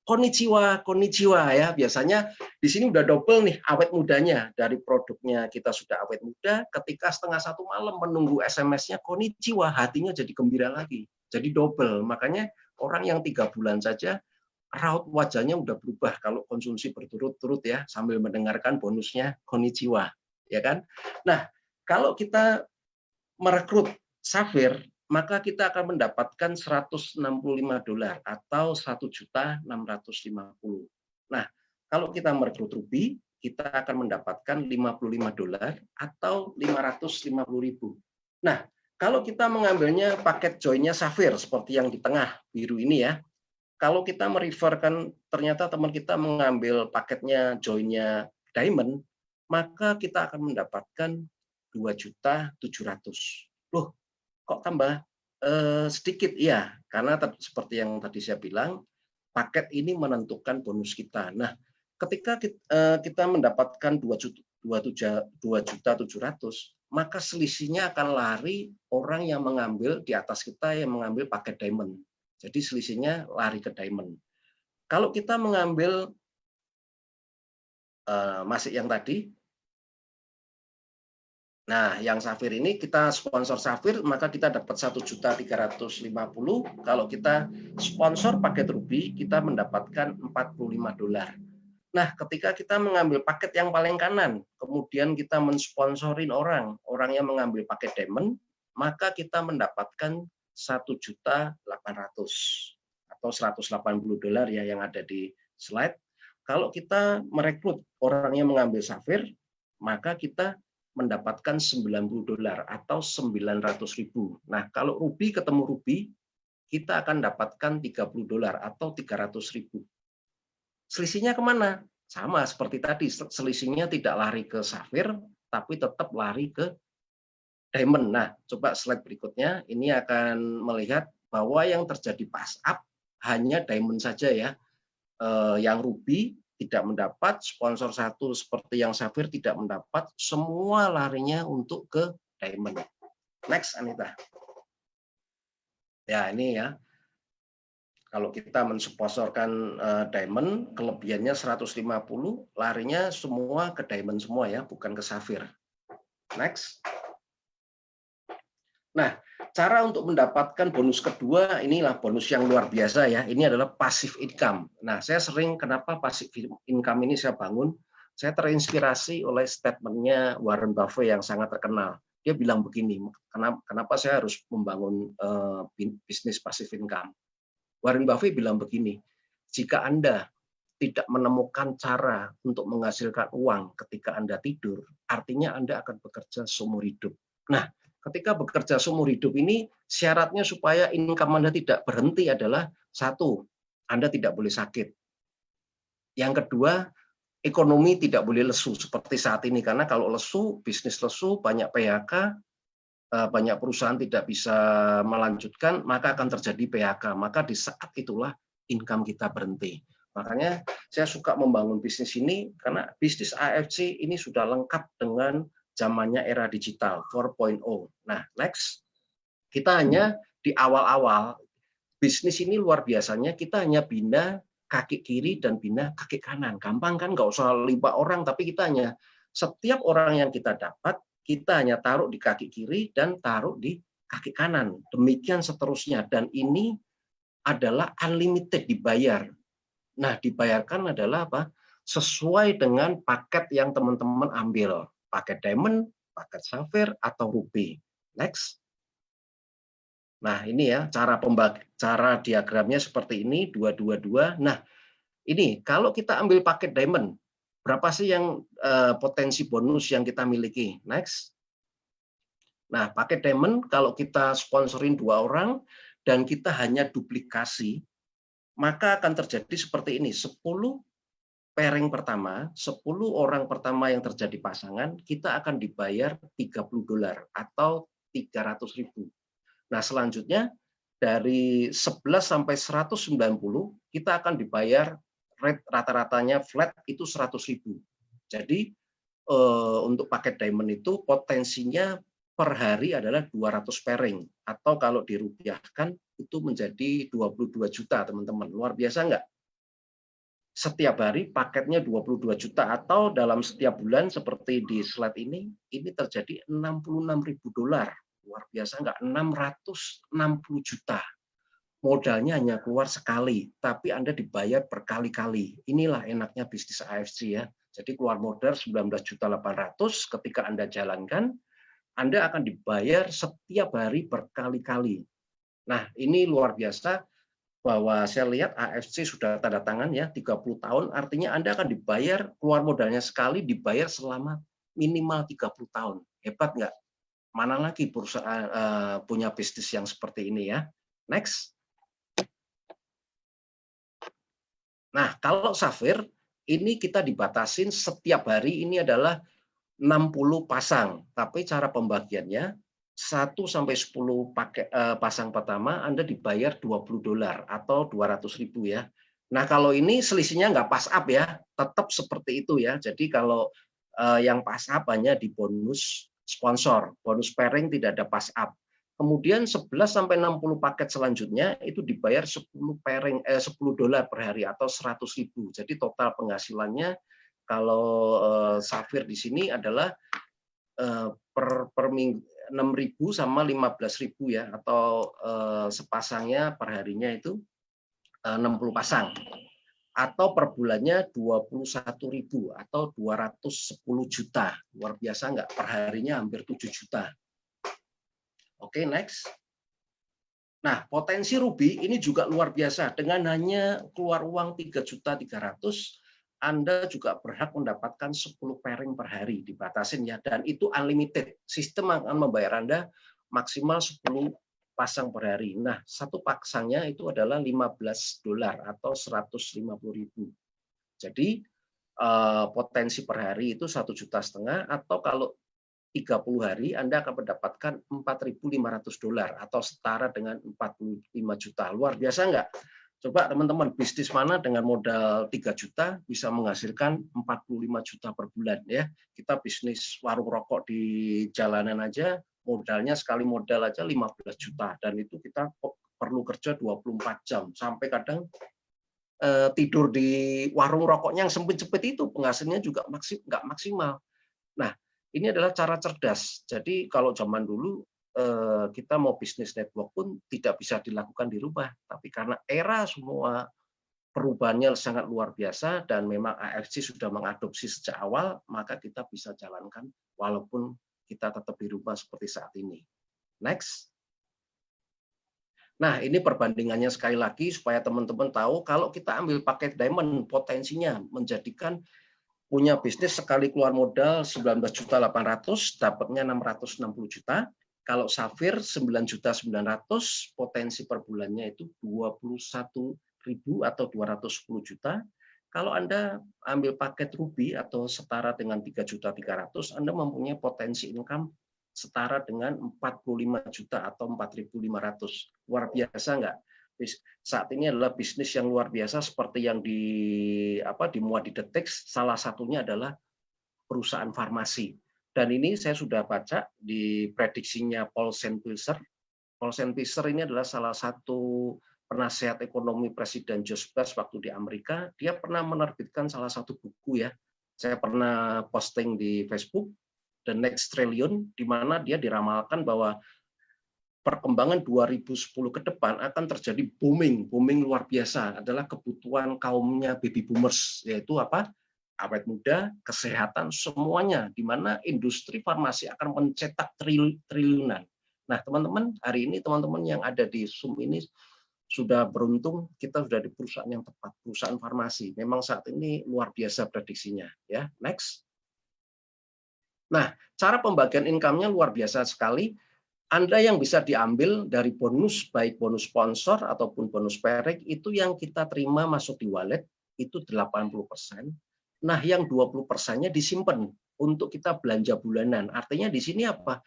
Konnichiwa, konnichiwa ya. Biasanya di sini udah double nih awet mudanya. Dari produknya kita sudah awet muda, ketika 12:30 malam menunggu SMS-nya konnichiwa, hatinya jadi gembira lagi. Jadi double. Makanya orang yang 3 bulan saja raut wajahnya udah berubah kalau konsumsi berturut-turut ya, sambil mendengarkan bonusnya konnichiwa, ya kan? Nah, kalau kita merekrut Safir, maka kita akan mendapatkan $165 atau 1.650.000. Nah, kalau kita merekrut Ruby, kita akan mendapatkan $55 atau 550.000. Nah, kalau kita mengambilnya paket joinnya Sapphire seperti yang di tengah biru ini ya, kalau kita mereferkan ternyata teman kita mengambil paketnya joinnya Diamond, maka kita akan mendapatkan 2.700.000. Loh, kok tambah sedikit? Iya, karena seperti yang tadi saya bilang, paket ini menentukan bonus kita. Nah, ketika kita mendapatkan 2.700.000, maka selisihnya akan lari orang yang mengambil di atas kita yang mengambil paket Diamond. Jadi selisihnya lari ke Diamond. Kalau kita mengambil masih yang tadi, nah yang Sapphire ini kita sponsor Sapphire maka kita dapat 1.350.000. Kalau kita sponsor paket Ruby kita mendapatkan $45. Nah, ketika kita mengambil paket yang paling kanan, kemudian kita mensponsorin orang yang mengambil paket Diamond, maka kita mendapatkan $1.800.000 atau $180 ya yang ada di slide. Kalau kita merekrut orang yang mengambil Sapphire, maka kita mendapatkan $90 atau 900.000. Nah, kalau Ruby ketemu Ruby, kita akan dapatkan $30 atau 300.000. Selisihnya kemana? Sama seperti tadi, selisihnya tidak lari ke Sapphire, tapi tetap lari ke Diamond. Nah, coba slide berikutnya, ini akan melihat bahwa yang terjadi pass up hanya Diamond saja ya. Yang Ruby tidak mendapat, sponsor satu seperti yang Sapphire tidak mendapat, semua larinya untuk ke Diamond. Next, Anita. Ya, ini ya. Kalau kita mensponsorkan Diamond, kelebihannya 150, larinya semua ke Diamond semua ya, bukan ke Sapphire. Next. Nah, cara untuk mendapatkan bonus kedua, inilah bonus yang luar biasa ya. Ini adalah passive income. Nah, saya sering kenapa passive income ini saya bangun, saya terinspirasi oleh statementnya Warren Buffett yang sangat terkenal. Dia bilang begini, kenapa saya harus membangun bisnis passive income. Warren Buffett bilang begini, jika Anda tidak menemukan cara untuk menghasilkan uang ketika Anda tidur, artinya Anda akan bekerja seumur hidup. Nah, ketika bekerja seumur hidup ini, syaratnya supaya income Anda tidak berhenti adalah satu, Anda tidak boleh sakit. Yang kedua, ekonomi tidak boleh lesu seperti saat ini, karena kalau lesu, bisnis lesu, banyak PHK, banyak perusahaan tidak bisa melanjutkan, maka akan terjadi PHK. Maka di saat itulah income kita berhenti. Makanya saya suka membangun bisnis ini, karena bisnis AFC ini sudah lengkap dengan zamannya era digital 4.0. Nah, next. Kita hanya di awal-awal, bisnis ini luar biasanya, kita hanya bina kaki kiri dan bina kaki kanan. Gampang kan, nggak usah 5 orang, tapi kita hanya, setiap orang yang kita dapat, kita hanya taruh di kaki kiri dan taruh di kaki kanan. Demikian seterusnya. Dan ini adalah unlimited dibayar. Nah, dibayarkan adalah apa? Sesuai dengan paket yang teman-teman ambil. Paket Diamond, paket Sapphire, atau Ruby. Next. Nah, ini ya cara diagramnya seperti ini, 222. Nah, ini kalau kita ambil paket Diamond, berapa sih yang potensi bonus yang kita miliki? Next. Nah, paket Diamond kalau kita sponsorin 2 orang dan kita hanya duplikasi, maka akan terjadi seperti ini. 10 pairing pertama, 10 orang pertama yang terjadi pasangan, kita akan dibayar $30 atau 300.000. Nah, selanjutnya dari 11 sampai 190, kita akan dibayar rate rata-ratanya flat itu 100.000. Jadi untuk paket Diamond itu potensinya per hari adalah 200 pairing, atau kalau dirupiahkan itu menjadi 22 juta, teman-teman. Luar biasa nggak? Setiap hari paketnya 22 juta, atau dalam setiap bulan seperti di slide ini terjadi $66.000. Luar biasa nggak? 660 juta. Modalnya hanya keluar sekali, tapi Anda dibayar berkali-kali. Inilah enaknya bisnis AFC ya. Jadi keluar modal 19.800.000, ketika Anda jalankan, Anda akan dibayar setiap hari berkali-kali. Nah, ini luar biasa bahwa saya lihat AFC sudah tanda tangan ya 30 tahun, artinya Anda akan dibayar, keluar modalnya sekali dibayar selama minimal 30 tahun. Hebat nggak? Mana lagi perusahaan punya bisnis yang seperti ini ya. Next. Nah, kalau Safir ini kita dibatasin setiap hari ini adalah 60 pasang, tapi cara pembagiannya 1 sampai 10 pasang pertama Anda dibayar $20 atau 200.000 ya. Nah, kalau ini selisihnya nggak pas up ya, tetap seperti itu ya. Jadi kalau yang pas up hanya di bonus sponsor, bonus pairing tidak ada pas up. Kemudian 11 sampai 60 paket selanjutnya itu dibayar 10 pairing $10 per hari atau 100.000. Jadi total penghasilannya kalau Safir di sini adalah per minggu 6.000 sama 15.000 ya, atau sepasangnya per harinya itu 60 pasang, atau per bulannya 21.000 atau 210 juta. Luar biasa nggak? Per harinya hampir 7 juta. Oke, next. Nah, potensi Ruby ini juga luar biasa. Dengan hanya keluar uang 3.300.000, Anda juga berhak mendapatkan 10 pairing per hari, dibatasin ya, dan itu unlimited. Sistem akan membayar Anda maksimal 10 pasang per hari. Nah, satu pasangnya itu adalah $15 atau 150.000. Jadi potensi per hari itu 1,5 juta, atau kalau 30 hari Anda akan mendapatkan $4.500 atau setara dengan 45 juta. Luar biasa nggak? Coba teman-teman, bisnis mana dengan modal 3 juta bisa menghasilkan 45 juta per bulan ya. Kita bisnis warung rokok di jalanan aja, modalnya sekali modal aja 15 juta. Dan itu kita perlu kerja 24 jam. Sampai kadang tidur di warung rokoknya yang sempit-sempit itu, penghasilnya juga nggak maksimal. Nah, ini adalah cara cerdas. Jadi kalau zaman dulu kita mau bisnis network pun tidak bisa dilakukan di rumah. Tapi karena era semua perubahannya sangat luar biasa dan memang AFC sudah mengadopsi sejak awal, maka kita bisa jalankan walaupun kita tetap di rumah seperti saat ini. Next. Nah, ini perbandingannya sekali lagi supaya teman-teman tahu kalau kita ambil paket diamond, potensinya menjadikan punya bisnis sekali keluar modal 19.800.000, dapatnya 660 juta. Kalau Safir 9.900.000, potensi per bulannya itu 21.000 atau 210 juta. Kalau Anda ambil paket Ruby atau setara dengan 3.300.000, Anda mempunyai potensi income setara dengan 45 juta atau 4.500. Luar biasa nggak? Saat ini adalah bisnis yang luar biasa seperti yang dimuat di The Text. Salah satunya adalah perusahaan farmasi. Dan ini saya sudah baca di prediksinya Paulsen Pilzer. Paulsen Pilzer ini adalah salah satu penasehat ekonomi Presiden George Bush waktu di Amerika. Dia pernah menerbitkan salah satu buku ya. Saya pernah posting di Facebook, The Next Trillion, di mana dia diramalkan bahwa perkembangan 2010 ke depan akan terjadi booming luar biasa, adalah kebutuhan kaumnya baby boomers, yaitu apa? Awet muda, kesehatan, semuanya, di mana industri farmasi akan mencetak triliunan. Nah, teman-teman, hari ini teman-teman yang ada di Zoom ini sudah beruntung, kita sudah di perusahaan yang tepat, perusahaan farmasi. Memang saat ini luar biasa prediksinya. Ya, next. Nah, cara pembagian income-nya luar biasa sekali. Anda yang bisa diambil dari bonus, baik bonus sponsor ataupun bonus pairing, itu yang kita terima masuk di wallet, itu 80%. Nah, yang 20%-nya disimpan untuk kita belanja bulanan. Artinya di sini apa?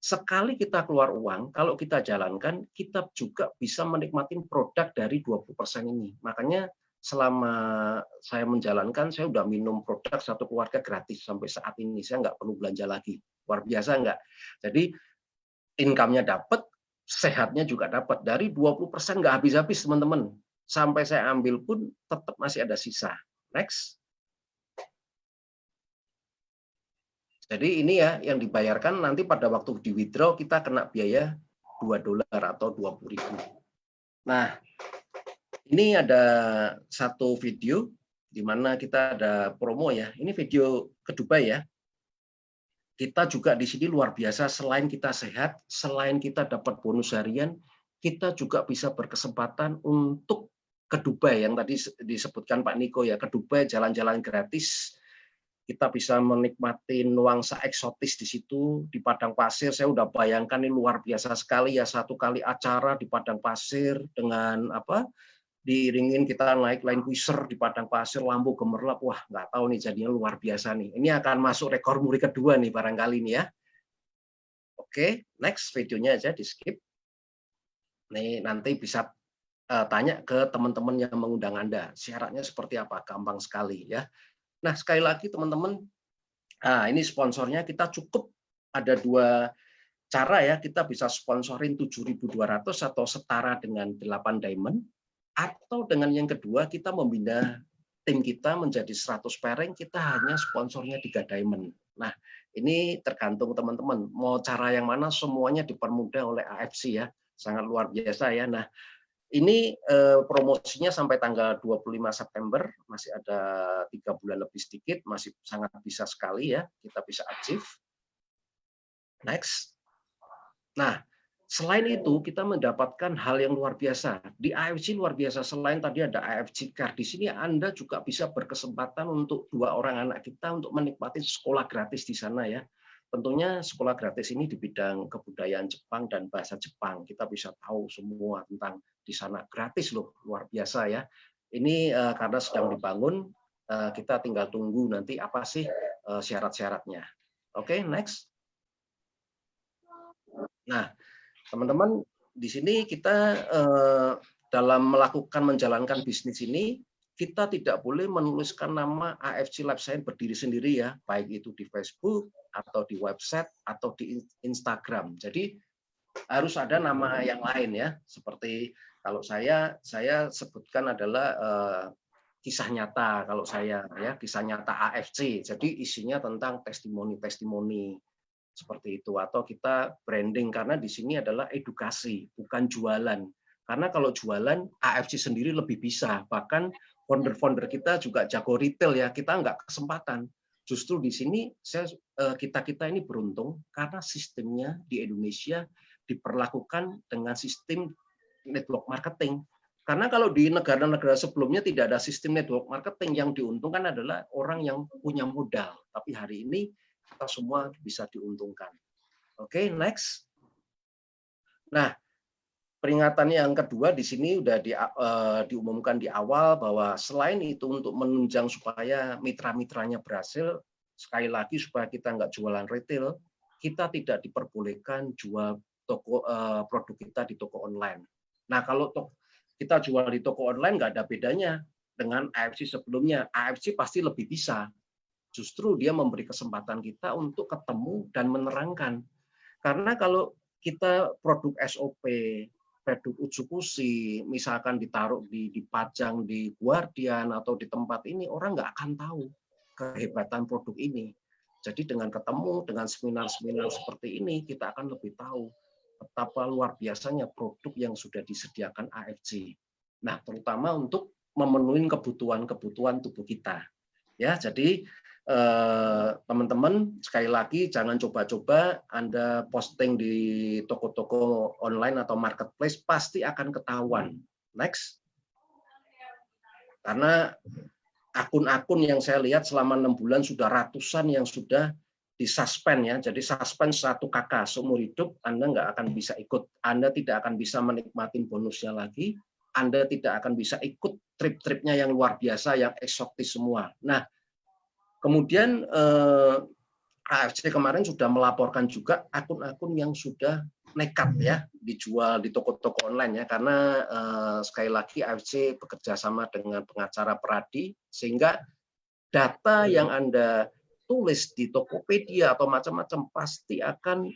Sekali kita keluar uang, kalau kita jalankan, kita juga bisa menikmati produk dari 20% ini. Makanya selama saya menjalankan, saya udah minum produk satu keluarga gratis sampai saat ini. Saya nggak perlu belanja lagi. Luar biasa nggak? Jadi income-nya dapat, sehatnya juga dapat. Dari 20% nggak habis-habis, teman-teman. Sampai saya ambil pun tetap masih ada sisa. Next. Jadi ini ya yang dibayarkan nanti pada waktu di withdraw kita kena biaya $2 atau 20.000. Nah, ini ada satu video di mana kita ada promo ya. Ini video ke Dubai ya. kita juga di sini luar biasa, selain kita sehat, selain kita dapat bonus harian, kita juga bisa berkesempatan untuk ke Dubai yang tadi disebutkan Pak Niko ya, ke Dubai jalan-jalan gratis. Kita bisa menikmati nuansa eksotis di situ, di padang pasir. Saya udah bayangkan ini luar biasa sekali ya, satu kali acara di padang pasir dengan diiringin kita naik line cruiser di padang pasir, lampu gemerlap. Wah, nggak tahu nih, jadinya luar biasa nih. Ini akan masuk rekor muri kedua nih barangkali nih ya. Oke, next videonya aja di skip. Nih nanti bisa tanya ke teman-teman yang mengundang Anda. Syaratnya seperti apa? Gampang sekali ya. Nah, sekali lagi teman-teman, ini sponsornya kita cukup ada 2 cara ya. Kita bisa sponsorin 7.200 atau setara dengan 8 diamond. Atau dengan yang kedua, kita membina tim kita menjadi 100 pairing, kita hanya sponsornya 3 diamond. Nah, ini tergantung teman-teman. Mau cara yang mana, semuanya dipermudah oleh AFC ya. Sangat luar biasa ya. Nah, ini promosinya sampai tanggal 25 September, masih ada 3 bulan lebih sedikit, masih sangat bisa sekali ya, kita bisa achieve. Next. Nah, selain itu kita mendapatkan hal yang luar biasa. Di AFC luar biasa, selain tadi ada AFC Card, di sini Anda juga bisa berkesempatan untuk 2 orang anak kita untuk menikmati sekolah gratis di sana ya. Tentunya sekolah gratis ini di bidang kebudayaan Jepang dan bahasa Jepang. Kita bisa tahu semua tentang di sana, gratis loh, luar biasa ya. Ini karena sedang dibangun, kita tinggal tunggu nanti apa sih syarat-syaratnya. Oke, next. Nah, teman-teman, di sini kita dalam menjalankan bisnis ini, kita tidak boleh menuliskan nama AFC Life Science berdiri sendiri ya, baik itu di Facebook atau di website atau di Instagram. Jadi harus ada nama yang lain ya, seperti kalau saya sebutkan adalah kisah nyata kalau saya ya, kisah nyata AFC. Jadi isinya tentang testimoni-testimoni seperti itu, atau kita branding karena di sini adalah edukasi, bukan jualan. Karena kalau jualan AFC sendiri lebih bisa, bahkan founder-founder kita juga jago retail ya, kita nggak kesempatan. Justru di sini kita ini beruntung karena sistemnya di Indonesia diperlakukan dengan sistem network marketing. Karena kalau di negara-negara sebelumnya tidak ada sistem network marketing, yang diuntungkan adalah orang yang punya modal. Tapi hari ini kita semua bisa diuntungkan. Oke, next. Nah, peringatan yang kedua di sini sudah diumumkan di awal bahwa selain itu untuk menunjang supaya mitra-mitranya berhasil, sekali lagi supaya kita nggak jualan retail, kita tidak diperbolehkan jual produk kita di toko online. Nah, kalau kita jual di toko online nggak ada bedanya dengan AFC sebelumnya. AFC pasti lebih bisa. Justru dia memberi kesempatan kita untuk ketemu dan menerangkan. Karena kalau kita produk SOP, produk Utsukushi, misalkan ditaruh dipajang di Guardian atau di tempat ini, orang nggak akan tahu kehebatan produk ini. Jadi dengan ketemu, dengan seminar-seminar seperti ini, kita akan lebih tahu betapa luar biasanya produk yang sudah disediakan AFC. Nah, terutama untuk memenuhi kebutuhan tubuh kita. Ya, jadi teman-teman, sekali lagi jangan coba-coba Anda posting di toko-toko online atau marketplace, pasti akan ketahuan. Next. Karena akun-akun yang saya lihat selama 6 bulan sudah ratusan yang sudah disuspend ya. Jadi suspend 1 kakak seumur hidup, Anda nggak akan bisa ikut. Anda tidak akan bisa menikmati bonusnya lagi. Anda tidak akan bisa ikut trip-tripnya yang luar biasa, yang eksotis semua. Nah, kemudian AFC kemarin sudah melaporkan juga akun-akun yang sudah nekat ya dijual di toko-toko online ya, karena sekali lagi AFC bekerja sama dengan pengacara Peradi, sehingga data yang Anda tulis di Tokopedia atau macam-macam pasti akan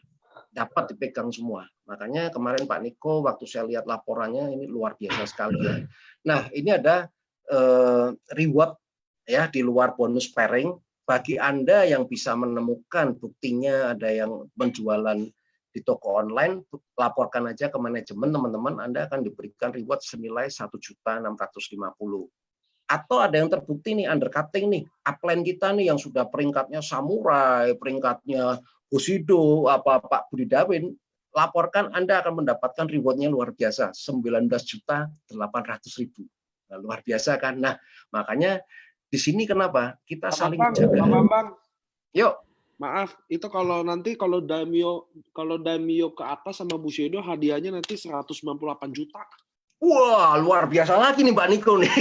dapat dipegang semua. Makanya kemarin Pak Niko waktu saya lihat laporannya ini luar biasa sekali ya. Nah, ini ada reward ya di luar bonus pairing. Bagi Anda yang bisa menemukan buktinya ada yang penjualan di toko online, laporkan aja ke manajemen teman-teman, Anda akan diberikan reward senilai 1.650.000. Atau ada yang terbukti nih undercutting nih, upline kita nih yang sudah peringkatnya samurai, peringkatnya Bushido, apa Pak Budi Dawin, laporkan Anda akan mendapatkan rewardnya luar biasa, 19.800.000. Nah, luar biasa kan? Nah, makanya di sini kenapa kita saling Pak Bambang, Yuk, maaf, itu kalau nanti kalau Daimyo ke atas sama Bushido hadiahnya nanti 198 juta. wah, luar biasa lagi nih Pak Niko nih.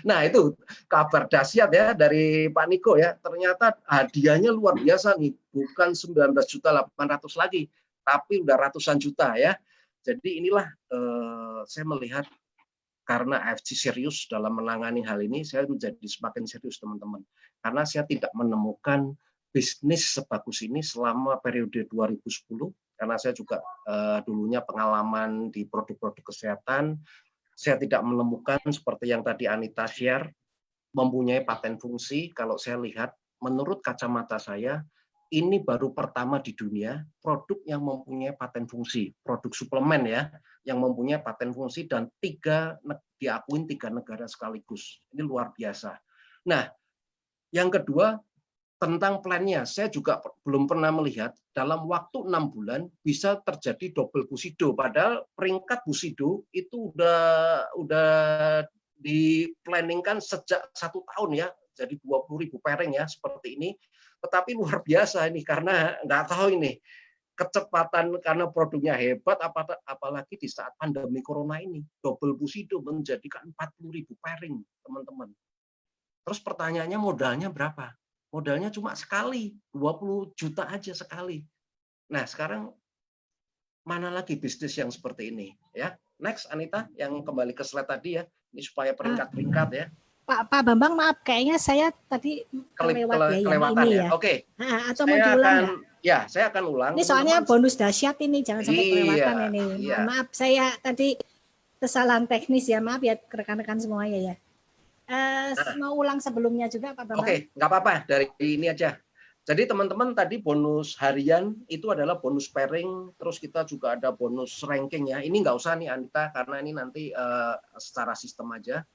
Nah, itu kabar dahsyat ya dari Pak Niko ya. Ternyata hadiahnya luar biasa nih, bukan 19.800.000 lagi, tapi udah ratusan juta ya. Jadi inilah saya melihat karena AFC serius dalam menangani hal ini, saya menjadi semakin serius teman-teman. Karena saya tidak menemukan bisnis sebagus ini selama periode 2010, karena saya juga dulunya pengalaman di produk-produk kesehatan, saya tidak menemukan seperti yang tadi Anita share, mempunyai paten fungsi. Kalau saya lihat, menurut kacamata saya, ini baru pertama di dunia produk yang mempunyai paten fungsi, produk suplemen ya, yang mempunyai paten fungsi dan diakuin 3 negara sekaligus. Ini luar biasa. Nah, yang kedua, tentang plannya, saya juga belum pernah melihat dalam waktu 6 bulan bisa terjadi double Bushido. Padahal peringkat Bushido itu udah di-planningkan sejak 1 tahun ya, jadi 20.000 pairing ya seperti ini. Tetapi luar biasa ini karena nggak tahu ini kecepatan karena produknya hebat, apalagi di saat pandemi corona ini double Bushido menjadikan 40.000 pairing teman-teman. Terus pertanyaannya modalnya berapa? Modalnya cuma sekali, 20 juta aja sekali. Nah, sekarang mana lagi bisnis yang seperti ini ya? Next Anita, yang kembali ke slide tadi ya. Ini supaya peringkat-peringkat ya. Pak Bambang, maaf, kayaknya saya tadi kelewatan ini ya. Oke. Atau mau diulang nggak? Ya, saya akan ulang. Ini soalnya bonus dahsyat ini, jangan sampai kelewatan ini. Iya. Maaf, saya tadi kesalahan teknis ya, maaf ya rekan-rekan semuanya ya. Mau ulang sebelumnya juga Pak Bambang? Oke, nggak apa-apa, dari ini aja. Jadi teman-teman tadi bonus harian itu adalah bonus pairing, terus kita juga ada bonus ranking ya. Ini nggak usah nih Anita, karena ini nanti secara sistem aja.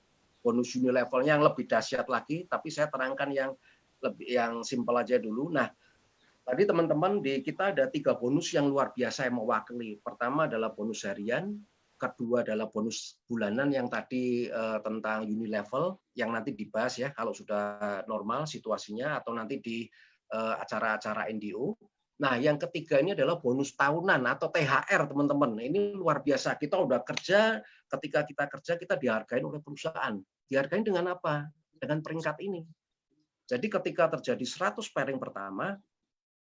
Bonus unilevelnya yang lebih dahsyat lagi, tapi saya terangkan yang simple aja dulu. Nah, tadi teman-teman di kita ada 3 bonus yang luar biasa yang mewakili. Pertama adalah bonus harian, kedua adalah bonus bulanan yang tadi tentang unilevel yang nanti dibahas ya kalau sudah normal situasinya atau nanti di acara-acara NDO. Nah, yang ketiga ini adalah bonus tahunan atau THR teman-teman. Ini luar biasa. Kita udah kerja, ketika kita kerja kita dihargain oleh perusahaan. Dihargain dengan apa? Dengan peringkat ini. Jadi ketika terjadi 100 pairing pertama,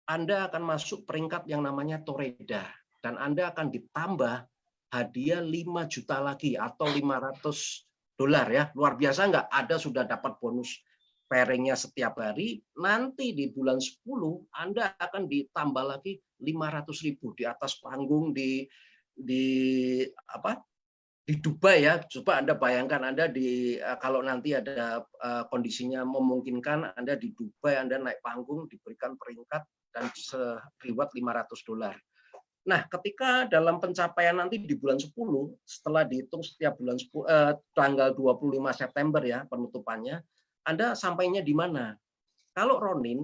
Anda akan masuk peringkat yang namanya Toreda dan Anda akan ditambah hadiah 5 juta lagi atau $500 ya. Luar biasa nggak? Ada sudah dapat bonus pairingnya setiap hari, nanti di bulan 10 Anda akan ditambah lagi 500.000 di atas panggung di Dubai ya. Coba Anda bayangkan Anda kalau nanti ada kondisinya memungkinkan Anda di Dubai, Anda naik panggung diberikan peringkat dan reward $500. Nah, ketika dalam pencapaian nanti di bulan 10, setelah dihitung setiap bulan 10, tanggal 25 September ya penutupannya, Anda sampainya di mana? Kalau Ronin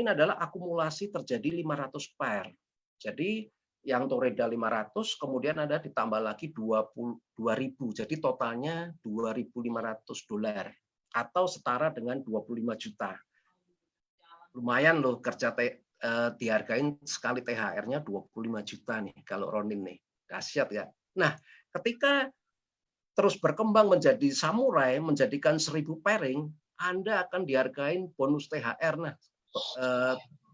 adalah akumulasi terjadi 500 pair. Jadi yang Toreda 500, kemudian ada ditambah lagi 22.000. Jadi totalnya $2.500 atau setara dengan 25 juta. Lumayan loh kerja dihargain sekali THR-nya 25 juta nih kalau Ronin nih. Dahsyat ya. Nah, ketika terus berkembang menjadi samurai, menjadikan 1.000 pairing, Anda akan dihargain bonus THR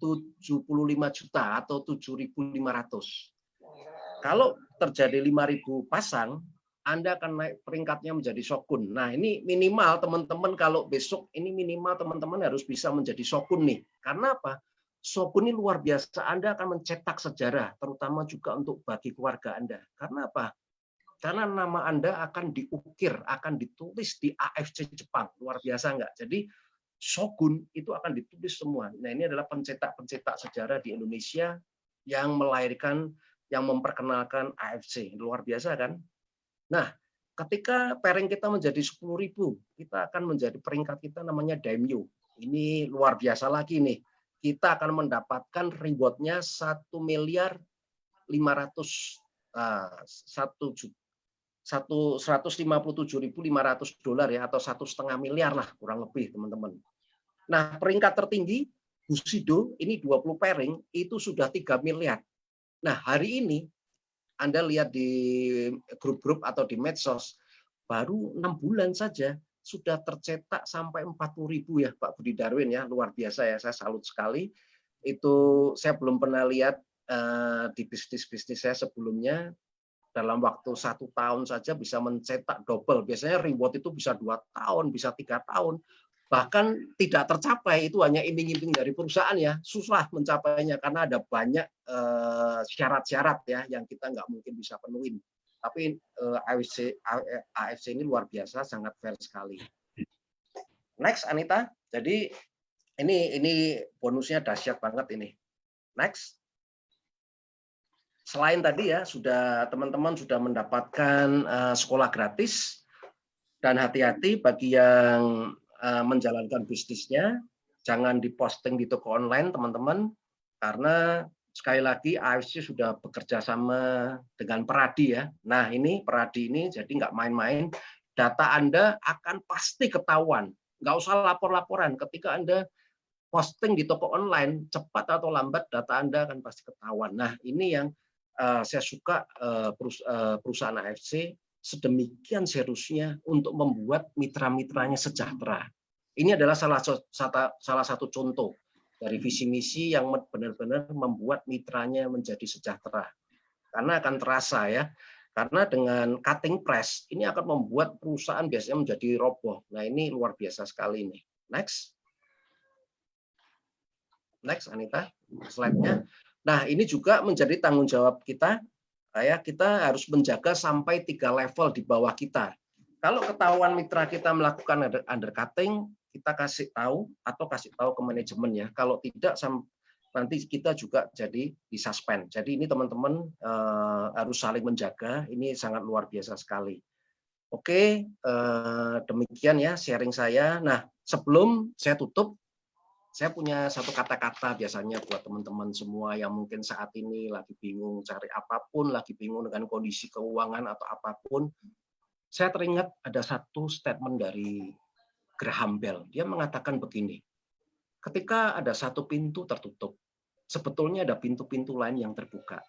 75 juta atau 7.500. Kalau terjadi 5.000 pasang, Anda akan naik peringkatnya menjadi Shogun. Nah, ini minimal teman-teman kalau besok ini minimal teman-teman harus bisa menjadi Shogun nih. Karena apa? Shogun ini luar biasa. Anda akan mencetak sejarah, terutama juga untuk bagi keluarga Anda. Karena apa? Karena nama Anda akan diukir, akan ditulis di AFC Jepang. Luar biasa nggak? Jadi Shogun itu akan ditulis semua. Nah, ini adalah pencetak sejarah di Indonesia yang melahirkan, yang memperkenalkan AFC. Luar biasa kan? Nah, ketika pairing kita menjadi 10.000, kita akan menjadi peringkat kita namanya Daimyo. Ini luar biasa lagi nih. Kita akan mendapatkan rewardnya 1.500.000 $157.500 ya, atau $1,5 miliar lah kurang lebih teman-teman. Nah peringkat tertinggi Bushido ini 20 pairing itu sudah 3 miliar. Nah hari ini Anda lihat di grup-grup atau di medsos, baru 6 bulan saja sudah tercetak sampai 40.000 ya Pak Budi Darwin ya, luar biasa ya, saya salut sekali. Itu saya belum pernah lihat di bisnis-bisnis saya sebelumnya, dalam waktu 1 tahun saja bisa mencetak double. Biasanya reward itu bisa 2 tahun, bisa 3 tahun. Bahkan tidak tercapai, itu hanya iming-iming dari perusahaan ya, susah mencapainya karena ada banyak syarat-syarat ya yang kita nggak mungkin bisa penuhin. Tapi AFC ini luar biasa, sangat fair sekali. Next Anita, jadi ini bonusnya dahsyat banget ini. Next. Selain tadi ya, teman-teman sudah mendapatkan sekolah gratis, dan hati-hati bagi yang menjalankan bisnisnya, jangan diposting di toko online teman-teman, karena sekali lagi AFC sudah bekerja sama dengan Peradi ya. Nah ini Peradi ini jadi nggak main-main, data Anda akan pasti ketahuan, nggak usah lapor-laporan. Ketika Anda posting di toko online, cepat atau lambat data Anda akan pasti ketahuan. Nah ini yang saya suka perusahaan AFC sedemikian seriusnya untuk membuat mitra-mitranya sejahtera. Ini adalah salah satu contoh dari visi misi yang benar-benar membuat mitranya menjadi sejahtera. Karena akan terasa ya, karena dengan cutting price ini akan membuat perusahaan biasanya menjadi roboh. Nah ini luar biasa sekali ini. Next Anita, slide-nya. Nah ini juga menjadi tanggung jawab kita. Kita harus menjaga sampai 3 level di bawah kita. Kalau ketahuan mitra kita melakukan undercutting, kita kasih tahu atau kasih tahu ke manajemen ya. Kalau tidak, nanti kita juga jadi disuspend. Jadi ini teman-teman harus saling menjaga. Ini sangat luar biasa sekali. Oke, demikian ya sharing saya. Nah, sebelum saya tutup, saya punya satu kata-kata biasanya buat teman-teman semua yang mungkin saat ini lagi bingung cari apapun, lagi bingung dengan kondisi keuangan atau apapun. Saya teringat ada satu statement dari Graham Bell. Dia mengatakan begini, ketika ada satu pintu tertutup, sebetulnya ada pintu-pintu lain yang terbuka.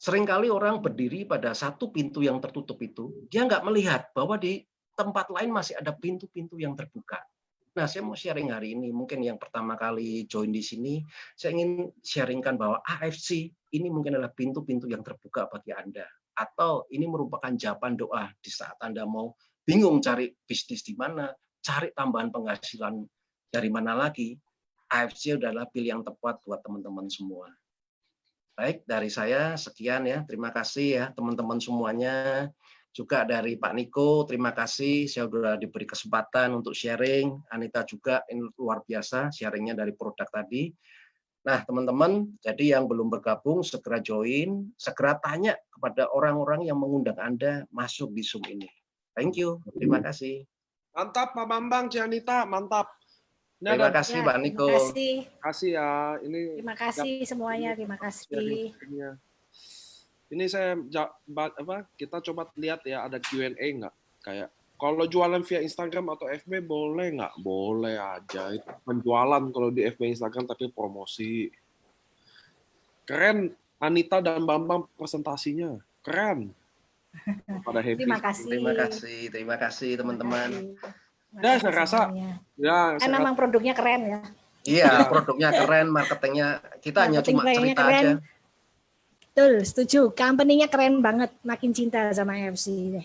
Seringkali orang berdiri pada satu pintu yang tertutup itu, dia nggak melihat bahwa di tempat lain masih ada pintu-pintu yang terbuka. Nah, saya mau sharing hari ini, mungkin yang pertama kali join di sini, saya ingin sharingkan bahwa AFC ini mungkin adalah pintu-pintu yang terbuka bagi Anda. Atau ini merupakan jawaban doa di saat Anda mau bingung cari bisnis di mana, cari tambahan penghasilan dari mana lagi, AFC adalah pilihan yang tepat buat teman-teman semua. Baik, dari saya sekian ya, terima kasih ya teman-teman semuanya. Juga dari Pak Niko, terima kasih saya sudah diberi kesempatan untuk sharing. Anita juga, ini luar biasa sharingnya dari produk tadi. Nah teman-teman, jadi yang belum bergabung segera join, segera tanya kepada orang-orang yang mengundang Anda masuk di Zoom ini. Thank you, terima kasih. Mantap Pak Bambang, Cianita, mantap. Terima kasih Pak Niko. Terima kasih ya. Terima kasih semuanya, terima kasih. Ini kita coba lihat ya, ada Q&A nggak? Kayak kalau jualan via Instagram atau FB boleh nggak? Boleh aja. Itu penjualan kalau di FB Instagram tapi promosi. Keren Anita dan Bambang presentasinya. Keren. Pada happy. Terima kasih teman-teman. Ya, saya rasa ya memang produknya keren ya. Iya, produknya keren, marketingnya kita hanya cuma cerita keren. Aja. Betul, setuju. Company-nya keren banget, makin cinta sama AFC.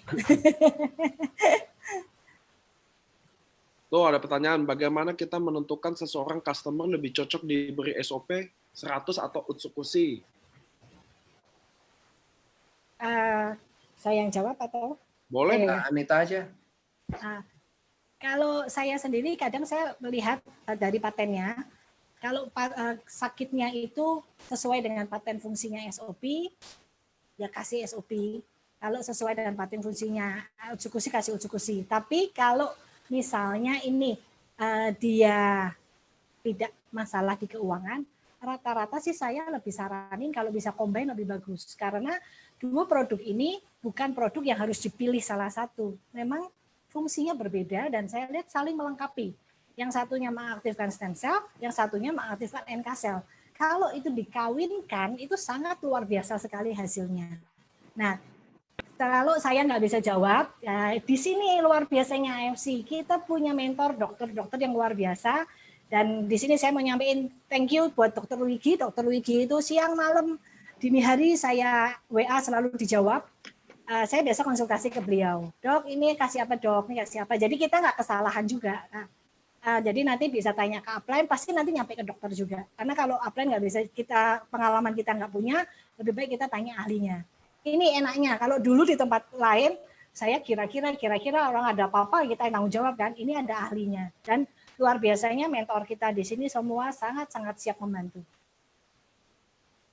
Tuh ada pertanyaan, bagaimana kita menentukan seseorang customer lebih cocok diberi SOP 100 atau Utsukushi? Saya yang jawab atau? Boleh, Anita aja. Kalau saya sendiri kadang saya melihat dari patennya, kalau sakitnya itu sesuai dengan paten fungsinya SOP, ya kasih SOP. Kalau sesuai dengan paten fungsinya uji kasih uji. Tapi kalau misalnya ini dia tidak masalah di keuangan, rata-rata sih saya lebih saranin kalau bisa combine lebih bagus. Karena dua produk ini bukan produk yang harus dipilih salah satu. Memang fungsinya berbeda dan saya lihat saling melengkapi. Yang satunya mengaktifkan stem cell, yang satunya mengaktifkan NK cell. Kalau itu dikawinkan, itu sangat luar biasa sekali hasilnya. Nah, kalau saya nggak bisa jawab, ya, di sini luar biasanya AFC. Kita punya mentor dokter-dokter yang luar biasa. Dan di sini saya mau nyampein thank you buat Dokter Wigi. Dokter Wigi itu siang, malam, dini hari saya WA selalu dijawab. Saya biasa konsultasi ke beliau. Dok, ini kasih apa dok? Ini kasih apa? Jadi kita nggak kesalahan juga. Jadi nanti bisa tanya ke upline, pasti nanti nyampe ke dokter juga. Karena kalau upline nggak bisa, pengalaman kita nggak punya, lebih baik kita tanya ahlinya. Ini enaknya, kalau dulu di tempat lain, saya kira-kira orang ada apa-apa, kita tanggung jawab kan, ini ada ahlinya. Dan luar biasanya mentor kita di sini semua sangat-sangat siap membantu.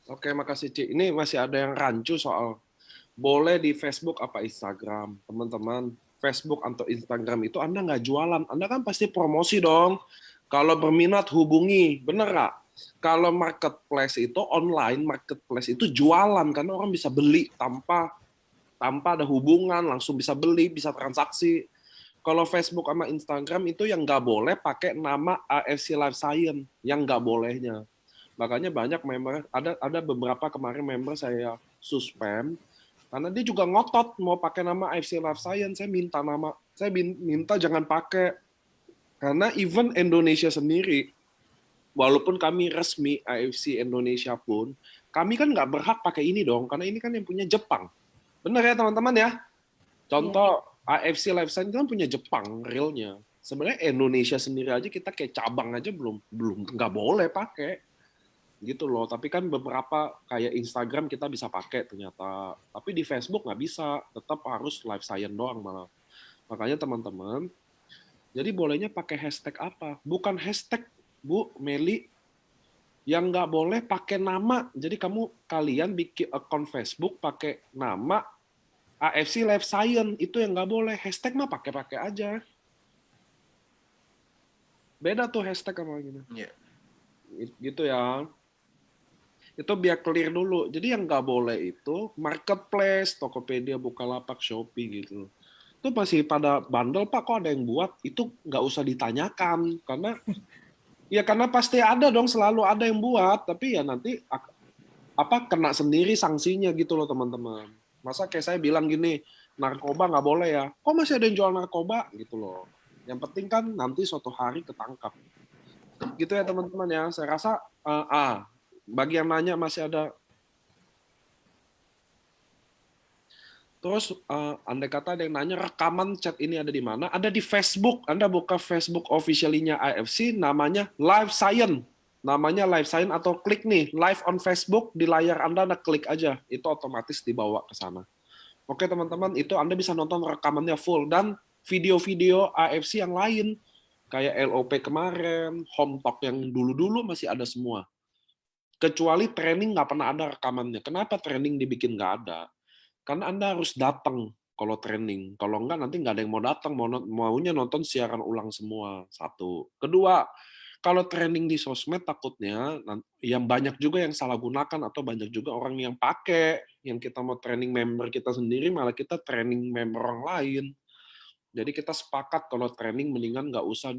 Oke, makasih Ci. Ini masih ada yang rancu soal boleh di Facebook apa Instagram. Teman-teman, Facebook atau Instagram itu Anda nggak jualan. Anda kan pasti promosi dong. Kalau berminat hubungi, bener nggak? Kalau marketplace itu online, marketplace itu jualan karena orang bisa beli tanpa ada hubungan, langsung bisa beli, bisa transaksi. Kalau Facebook sama Instagram itu yang nggak boleh pakai nama AFC Life Science, yang nggak bolehnya. Makanya banyak member, ada beberapa kemarin member saya suspend karena dia juga ngotot mau pakai nama AFC Life Science. Saya minta jangan pakai. Karena even Indonesia sendiri, walaupun kami resmi AFC Indonesia pun, kami kan nggak berhak pakai ini dong, karena ini kan yang punya Jepang. Benar ya teman-teman ya? Contoh, AFC Life Science kan punya Jepang realnya. Sebenarnya Indonesia sendiri aja kita kayak cabang aja belum nggak boleh pakai. Gitu loh. Tapi kan beberapa kayak Instagram kita bisa pakai ternyata. Tapi di Facebook nggak bisa. Tetap harus Life Science doang malah. Makanya teman-teman, jadi bolehnya pakai hashtag apa? Bukan hashtag, Bu Meli, yang nggak boleh pakai nama. Jadi kalian bikin akun Facebook pakai nama AFC Life Science, itu yang nggak boleh. Hashtag mah pakai-pakai aja. Beda tuh hashtag sama gini. Yeah. Gitu ya. Itu biar clear dulu. Jadi yang nggak boleh itu marketplace, Tokopedia, Bukalapak, Shopee gitu. Itu masih pada bandel, Pak, kok ada yang buat? Itu nggak usah ditanyakan. Karena pasti ada dong, selalu ada yang buat. Tapi ya nanti kena sendiri sanksinya gitu loh teman-teman. Masa kayak saya bilang gini, narkoba nggak boleh ya. Kok masih ada yang jual narkoba? Gitu loh. Yang penting kan nanti suatu hari ketangkap. Gitu ya teman-teman ya. Saya rasa, bagi yang nanya masih ada. Terus andai kata ada yang nanya rekaman chat ini ada di mana? Ada di Facebook. Anda buka Facebook officially-nya AFC, namanya Life Science. Namanya Life Science atau klik nih, live on Facebook, di layar Anda klik aja. Itu otomatis dibawa ke sana. Oke teman-teman, itu Anda bisa nonton rekamannya full. Dan video-video AFC yang lain, kayak LOP kemarin, Home Talk yang dulu-dulu masih ada semua. Kecuali training nggak pernah ada rekamannya. Kenapa training dibikin nggak ada? Karena Anda harus datang kalau training. Kalau enggak, nanti nggak ada yang mau datang. Maunya nonton siaran ulang semua. Satu. Kedua, kalau training di sosmed takutnya, yang banyak juga yang salah gunakan atau banyak juga orang yang pakai. Yang kita mau training member kita sendiri, malah kita training member orang lain. Jadi kita sepakat kalau training mendingan nggak usah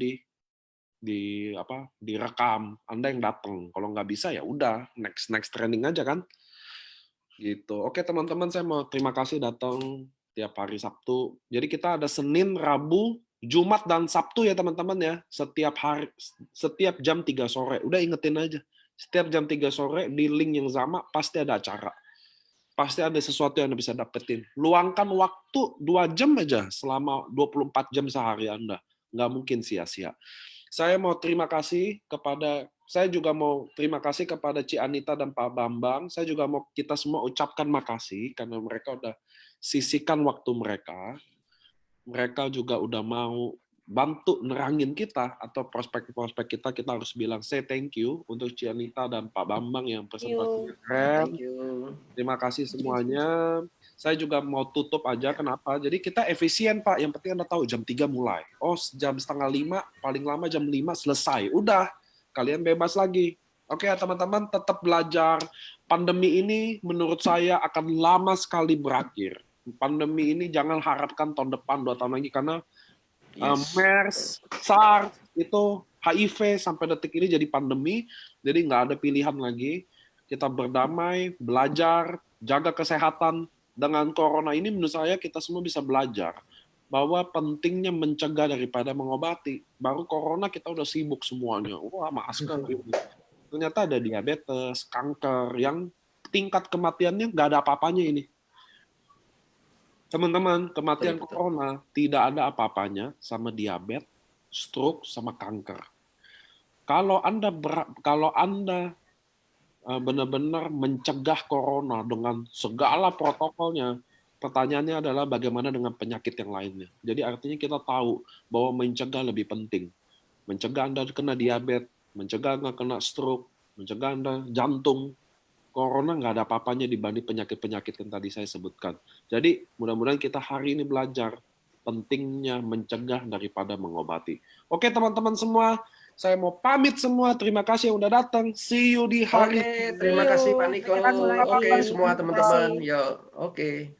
direkam. Anda yang datang. Kalau nggak bisa ya udah next training aja kan. Gitu. Oke teman-teman, saya mau terima kasih datang tiap hari Sabtu. Jadi kita ada Senin, Rabu, Jumat, dan Sabtu ya teman-teman ya. Setiap hari, setiap jam 3 sore. Udah ingetin aja. Setiap jam 3 sore di link yang sama pasti ada acara. Pasti ada sesuatu yang Anda bisa dapetin. Luangkan waktu 2 jam aja selama 24 jam sehari Anda. Nggak mungkin sia-sia. Saya mau terima kasih saya juga mau terima kasih kepada Ci Anita dan Pak Bambang. Saya juga mau kita semua ucapkan makasih karena mereka udah sisihkan waktu mereka. Mereka juga udah mau bantu nerangin kita atau prospek-prospek kita harus bilang say thank you untuk Cianita dan Pak Bambang yang presentasinya keren. Thank you. Terima kasih semuanya. Saya juga mau tutup aja, kenapa? Jadi kita efisien, Pak. Yang penting Anda tahu jam 3 mulai. Oh, jam 4:30, paling lama jam 5 selesai. Udah, kalian bebas lagi. Oke, teman-teman, tetap belajar. Pandemi ini menurut saya akan lama sekali berakhir. Pandemi ini jangan harapkan tahun depan, 2 tahun lagi, karena MERS, SARS, itu HIV sampai detik ini jadi pandemi, jadi nggak ada pilihan lagi. Kita berdamai, belajar, jaga kesehatan. Dengan corona ini menurut saya kita semua bisa belajar bahwa pentingnya mencegah daripada mengobati. Baru corona kita udah sibuk semuanya. Wah, masker. Ternyata ada diabetes, kanker, yang tingkat kematiannya nggak ada apa-apanya ini. Teman-teman, kematian corona tidak ada apa-apanya sama diabetes, stroke, sama kanker. Kalau Anda benar-benar mencegah corona dengan segala protokolnya, pertanyaannya adalah bagaimana dengan penyakit yang lainnya. Jadi artinya kita tahu bahwa mencegah lebih penting. Mencegah Anda kena diabetes, mencegah Anda kena stroke, mencegah Anda jantung. Corona nggak ada apa-apanya dibanding penyakit-penyakit yang tadi saya sebutkan. Jadi mudah-mudahan kita hari ini belajar pentingnya mencegah daripada mengobati. Oke teman-teman semua, saya mau pamit semua. Terima kasih yang udah datang. See you di hari. Oke, terima kasih Pak Niko. Oke, semua teman-teman. Yo, oke.